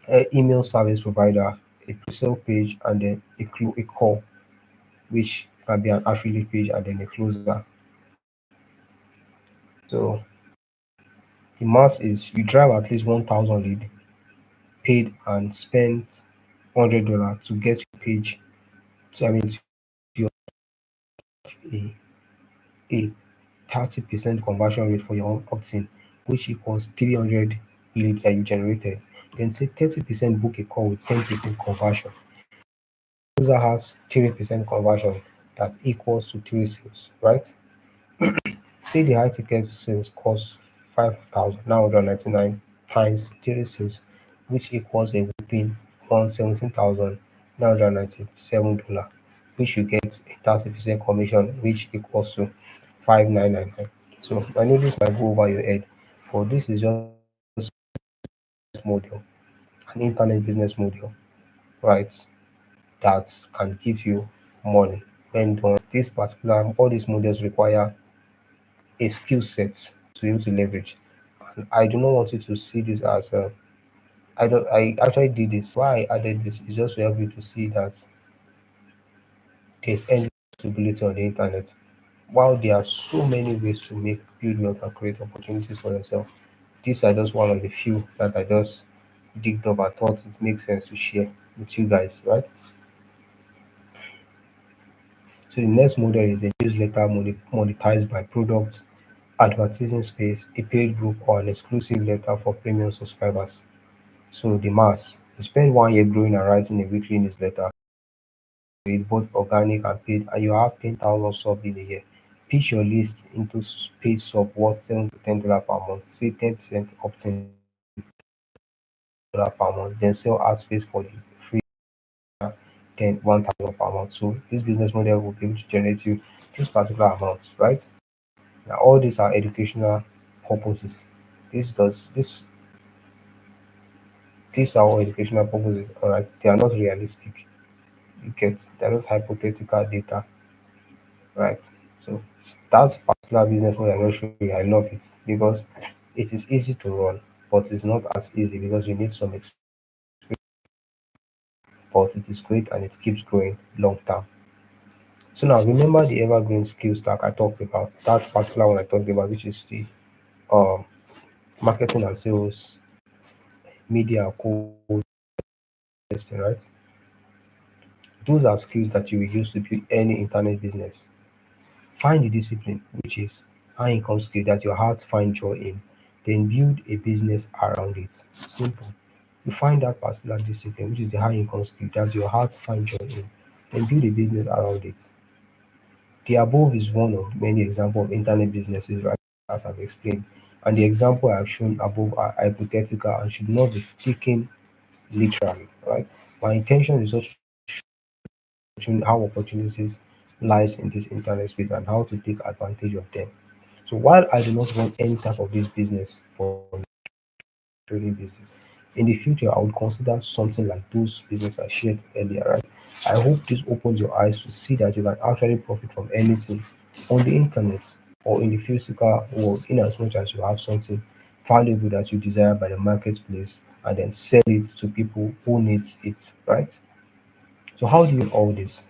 S2: A email service provider, a pre-sale page, and then a call, which can be an affiliate page and then a closer. So the math is you drive at least 1,000 lead, paid and spent $100 to get your page. So I mean, to a 30% conversion rate for your opt-in, which equals 300 lead that you generated. Then say 30% book a call with 10% conversion. User has 3% conversion that equals to 3 sales, right? Say the high ticket sales cost 5,999 times daily sales, which equals a whopping $17,997, which you get a 30% commission, which equals to 5,999. So I know this might go over your head, but this is just model, an internet business model, right? That can give you money. When done, this particular all these models require a skill set to be able to leverage. And I do not want you to see this as I don't. I actually did this. Why I added this is just to help you to see that there's endless possibility on the internet. While there are so many ways to make build wealth and create opportunities for yourself, these are just one of the few that I just digged up and thought it makes sense to share with you guys, right? So the next model is a newsletter monetized by products, advertising space, a paid group, or an exclusive letter for premium subscribers. So the mass, you spend 1 year growing and writing a weekly newsletter with both organic and paid, and you have 10,000 sub in a year. Pitch your list into paid sub worth $7 to $10 per month. Say 10% opt-in $10 per month. Then sell ad space for the free then 1,000 per month. So this business model will be able to generate you this particular amount, right? Now all these are educational purposes. This does this these are all educational purposes, alright. They are not realistic. You get they're not hypothetical data, right? So that particular business model I just show you, I love it because it is easy to run, but it's not as easy because you need some experience, but it is great and it keeps growing long term. So now remember the evergreen skill stack I talked about, that particular one I talked about, which is the um marketing and sales, media, code, testing, right? Those are skills that you will use to build any internet business. Find the discipline, which is high income skill that your heart find joy in, then build a business around it. Simple. You find that particular discipline, which is the high income skill that your heart find joy in, then build a business around it. The above is one of many examples of internet businesses, right, as I've explained. And the example I've shown above are hypothetical and should not be taken literally, right? My intention is just showing how opportunities lies in this internet space and how to take advantage of them. So while I do not run any type of this business for trading business, in the future I would consider something like those business I shared earlier, right? I hope this opens your eyes to see that you can actually profit from anything on the internet or in the physical world in as much as you have something valuable that you desire by the marketplace and then sell it to people who needs it, right? So how do you do all this?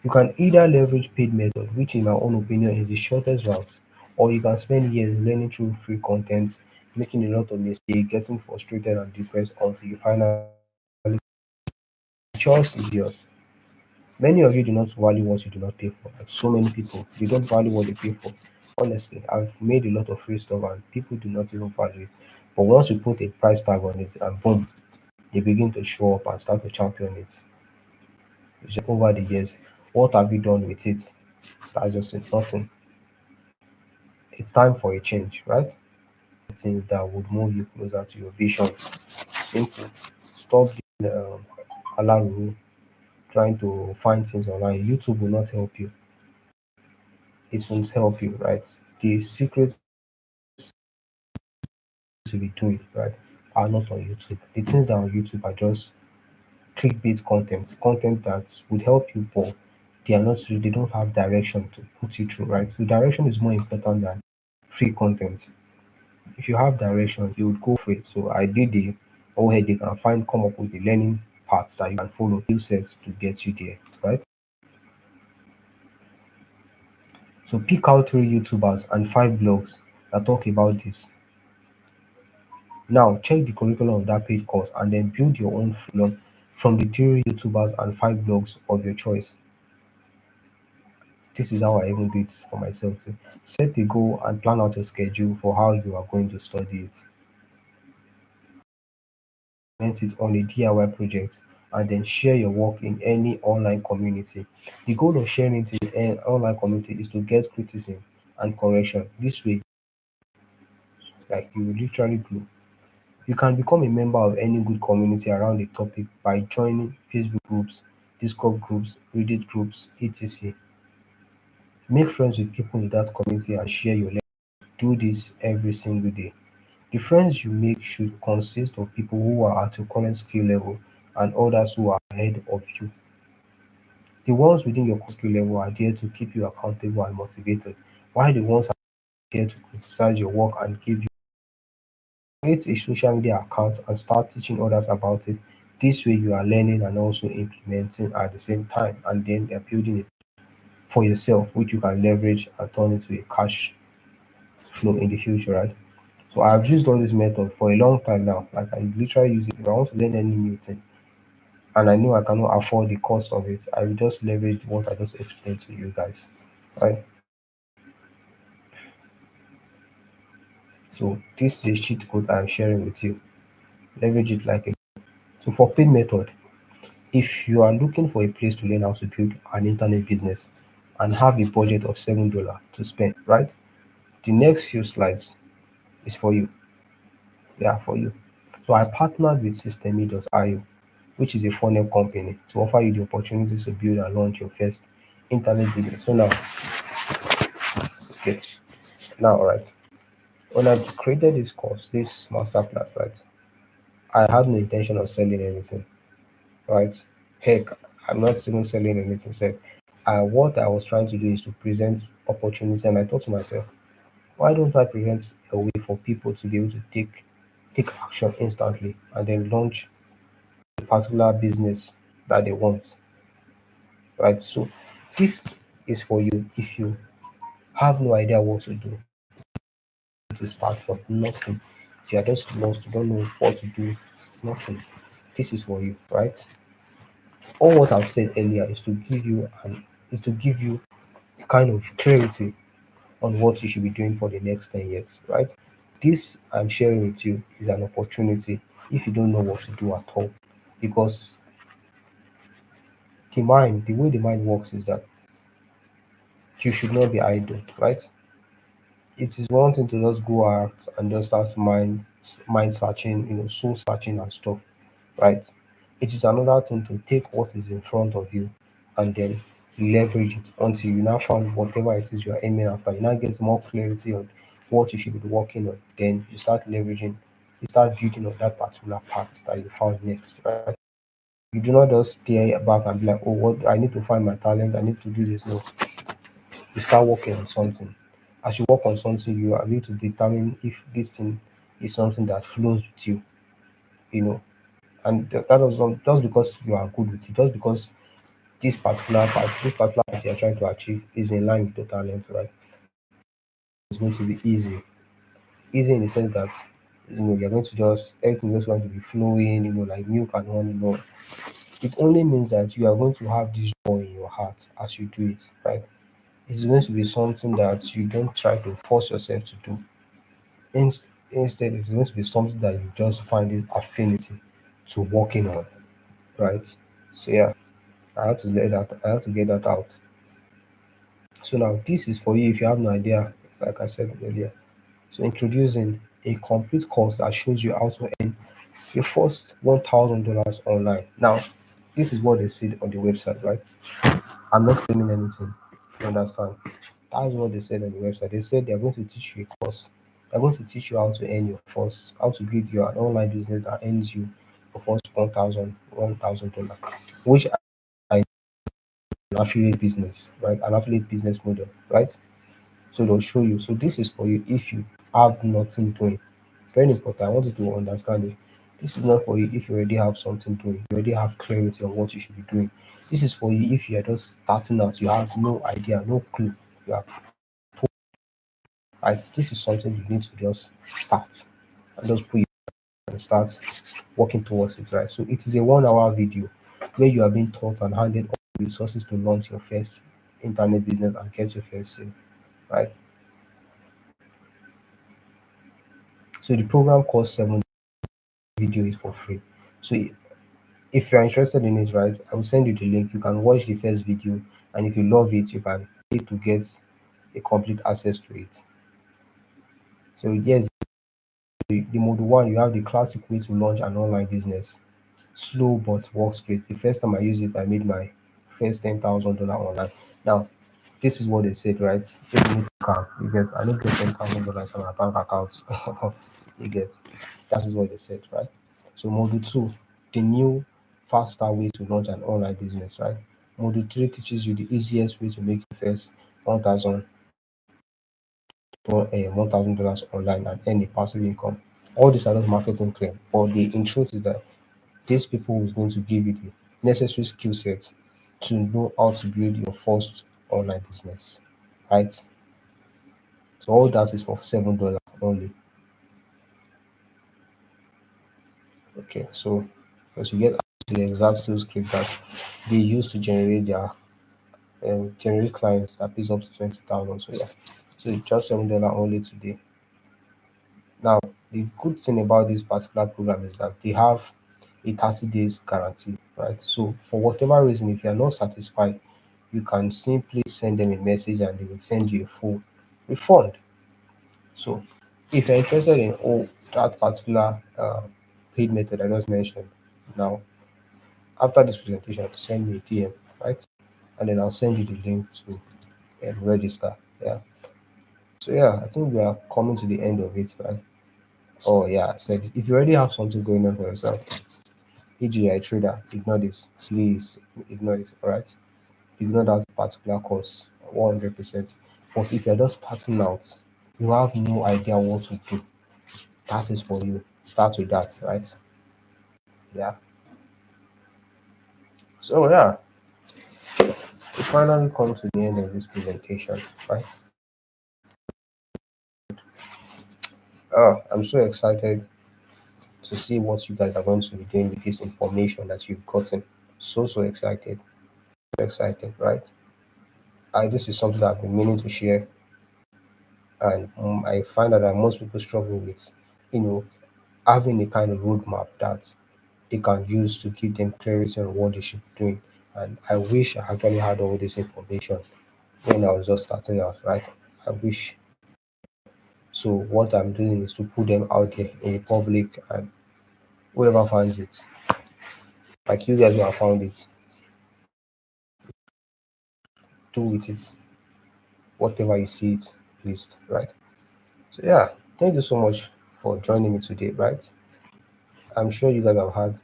S2: You can either leverage paid method, which in my own opinion is the shortest route, or you can spend years learning through free content, making a lot of mistakes, getting frustrated and depressed until you finally. The choice is yours. Many of you do not value what you do not pay for. Like so many people, they don't value what they pay for. Honestly, I've made a lot of free stuff and people do not even value it. But once you put a price tag on it and boom, they begin to show up and start to champion it. It's just over the years. What have you done with it? That's just it, nothing. It's time for a change, right? Things that would move you closer to your vision. Simple. Stop the alarm trying to find things online. YouTube will not help you. It won't help you, right? The secrets to be doing, right, are not on YouTube. The things that are on YouTube are just clickbait content that would help you, but they don't have direction to put you through, right? So direction is more important than free content. If you have direction, you would go for it. So I did the whole headache and come up with the learning paths that you can follow, skill sets to get you there, right? So pick out 3 YouTubers and 5 blogs that talk about this. Now check the curriculum of that paid course and then build your own curriculum from the 3 YouTubers and 5 blogs of your choice. This is how I even do it for myself too. Set a goal and plan out a schedule for how you are going to study it. Implement it on a DIY project and then share your work in any online community. The goal of sharing it in an online community is to get criticism and correction. This way, like you will literally grow. You can become a member of any good community around a topic by joining Facebook groups, Discord groups, Reddit groups, etc. Make friends with people in that community and share your learning. Do this every single day. The friends you make should consist of people who are at your current skill level and others who are ahead of you. The ones within your skill level are there to keep you accountable and motivated, while the ones are there to criticize your work and give you. Create a social media account and start teaching others about it. This way you are learning and also implementing at the same time, and then you're building it for yourself, which you can leverage and turn into a cash flow in the future, right? So I've used all this method for a long time now. Like I literally use it if I want to learn any new thing and I know I cannot afford the cost of it, I will just leverage what I just explained to you guys. Right? So this is a cheat code I'm sharing with you. Leverage it like a so for paid method, if you are looking for a place to learn how to build an internet business and have a budget of $7 to spend, right? The next few slides is for you. They are for you. So I partnered with 𝗏𝗏𝗀𝗏, which is a funnel company, to offer you the opportunities to build and launch your first internet business. So now, okay, now, all right. When I created this course, this master class, right, I had no intention of selling anything, right? Heck, I'm not even selling anything. So, what I was trying to do is to present opportunity, and I thought to myself, why don't I present a way for people to be able to take action instantly and then launch a particular business that they want, right? So this is for you if you have no idea what to do to start from nothing. If you are just lost, you don't know what to do, nothing. This is for you, right? All what I've said earlier is to give you kind of clarity on what you should be doing for the next 10 years, right? This I'm sharing with you is an opportunity if you don't know what to do at all. Because the way the mind works is that you should not be idle, right? It is one thing to just go out and just start mind searching, soul searching and stuff, right? It is another thing to take what is in front of you and then leverage it until you now found whatever it is you are aiming after. You now get more clarity on what you should be working on. Then you start building on that particular path that you found next, right? You do not just stay back and be like, oh, what I need to find my talent, I need to do this. No, you start working on something. As you work on something, you are able to determine if this thing is something that flows with you, you know. And that was not just because you are good with it, just because this particular part you are trying to achieve is in line with your talent, right? It's going to be easy. Easy in the sense that you're going to just everything is going to be flowing, like milk and honey. No, it only means that you are going to have this joy in your heart as you do it, right? It's going to be something that you don't try to force yourself to do. Instead, it's going to be something that you just find this affinity to working on, right? So yeah, I had to get that out. So now this is for you if you have no idea, like I said earlier. So introducing a complete course that shows you how to earn your first $1,000 online. Now, this is what they said on the website, right? I'm not claiming anything. You understand? That's what they said on the website. They said they're going to teach you a course. They're going to teach you how to build your online business that earns you your first $1,000, which I an affiliate business, right? An affiliate business model, right? So they'll show you. So this is for you if you have nothing doing. Very important. I want you to understand it. This is not for you if you already have something doing. You already have clarity on what you should be doing. This is for you if you are just starting out. You have no idea, no clue. You are right. This is something you need to just start and just put and start working towards it. Right. So it is a 1 hour video where you are being taught and handed all the resources to launch your first internet business and get your first sale. Right. So the program costs video is for free. So if you're interested in it, right, I will send you the link. You can watch the first video, and if you love it, you can pay to get a complete access to it. So yes, the mode one, you have the classic way to launch an online business. Slow but works great. The first time I used it, I made my first $10,000 online. Now, this is what they said, right? Just need to calm. You get, I don't get $10,000 on my bank account. You get, that is what they said, right? So module two, the new faster way to launch an online business, right? Module three teaches you the easiest way to make your first 1,000 $1,000 online and earn a passive income. All these are not marketing claim, but the in truth is that these people is going to give you the necessary skill set to know how to build your first online business, right? So all that is for $7 only. Okay, so because you get the exact sales script that they use to generate their generate clients that pays up to 20,000. So yeah, so it's just $7 only today. Now, the good thing about this particular program is that they have a 30 days guarantee, right? So, for whatever reason, if you are not satisfied, you can simply send them a message and they will send you a full refund. So, if you're interested in that particular paid method I just mentioned, now after this presentation, send me a DM, right? And then I'll send you the link to register. Yeah. So yeah, I think we are coming to the end of it, right? Oh yeah, I said it. If you already have something going on for yourself, e.g. a trader, ignore this. Please ignore it, alright? Ignore that particular course 100%. But if you're just starting out, you have no idea what to do. That is for you. Start with that, right? Yeah. So yeah, we finally come to the end of this presentation, right? I'm so excited to see what you guys are going to be doing with this information that you've gotten. So excited. So excited, right? This is something that I've been meaning to share, and I find that most people struggle with, you know, having a kind of roadmap that they can use to give them clarity on what they should be doing. And I wish I actually had all this information when I was just starting out, right? I wish. So what I'm doing is to put them out there in the public, and whoever finds it, like you guys who have found it, do with it whatever you see it pleased, right? So yeah, thank you so much for joining me today, right? I'm sure you guys have had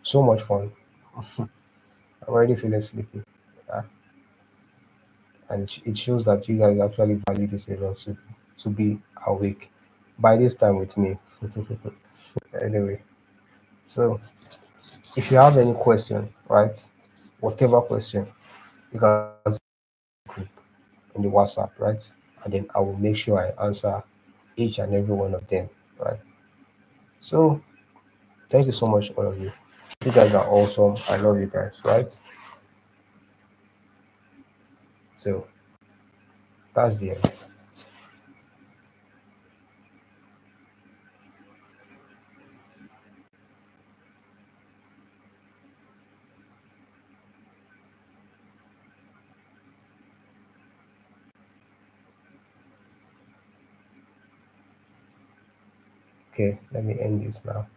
S2: so much fun. I'm already feeling sleepy. Yeah. And it shows that you guys actually value this a lot to be awake by this time with me. Anyway, so if you have any question, right, whatever question, you can send in the WhatsApp, right? And then I will make sure I answer each and every one of them, right? So thank you so much, all of you. You guys are awesome. I love you guys, right? So that's the end. Okay, let me end this now.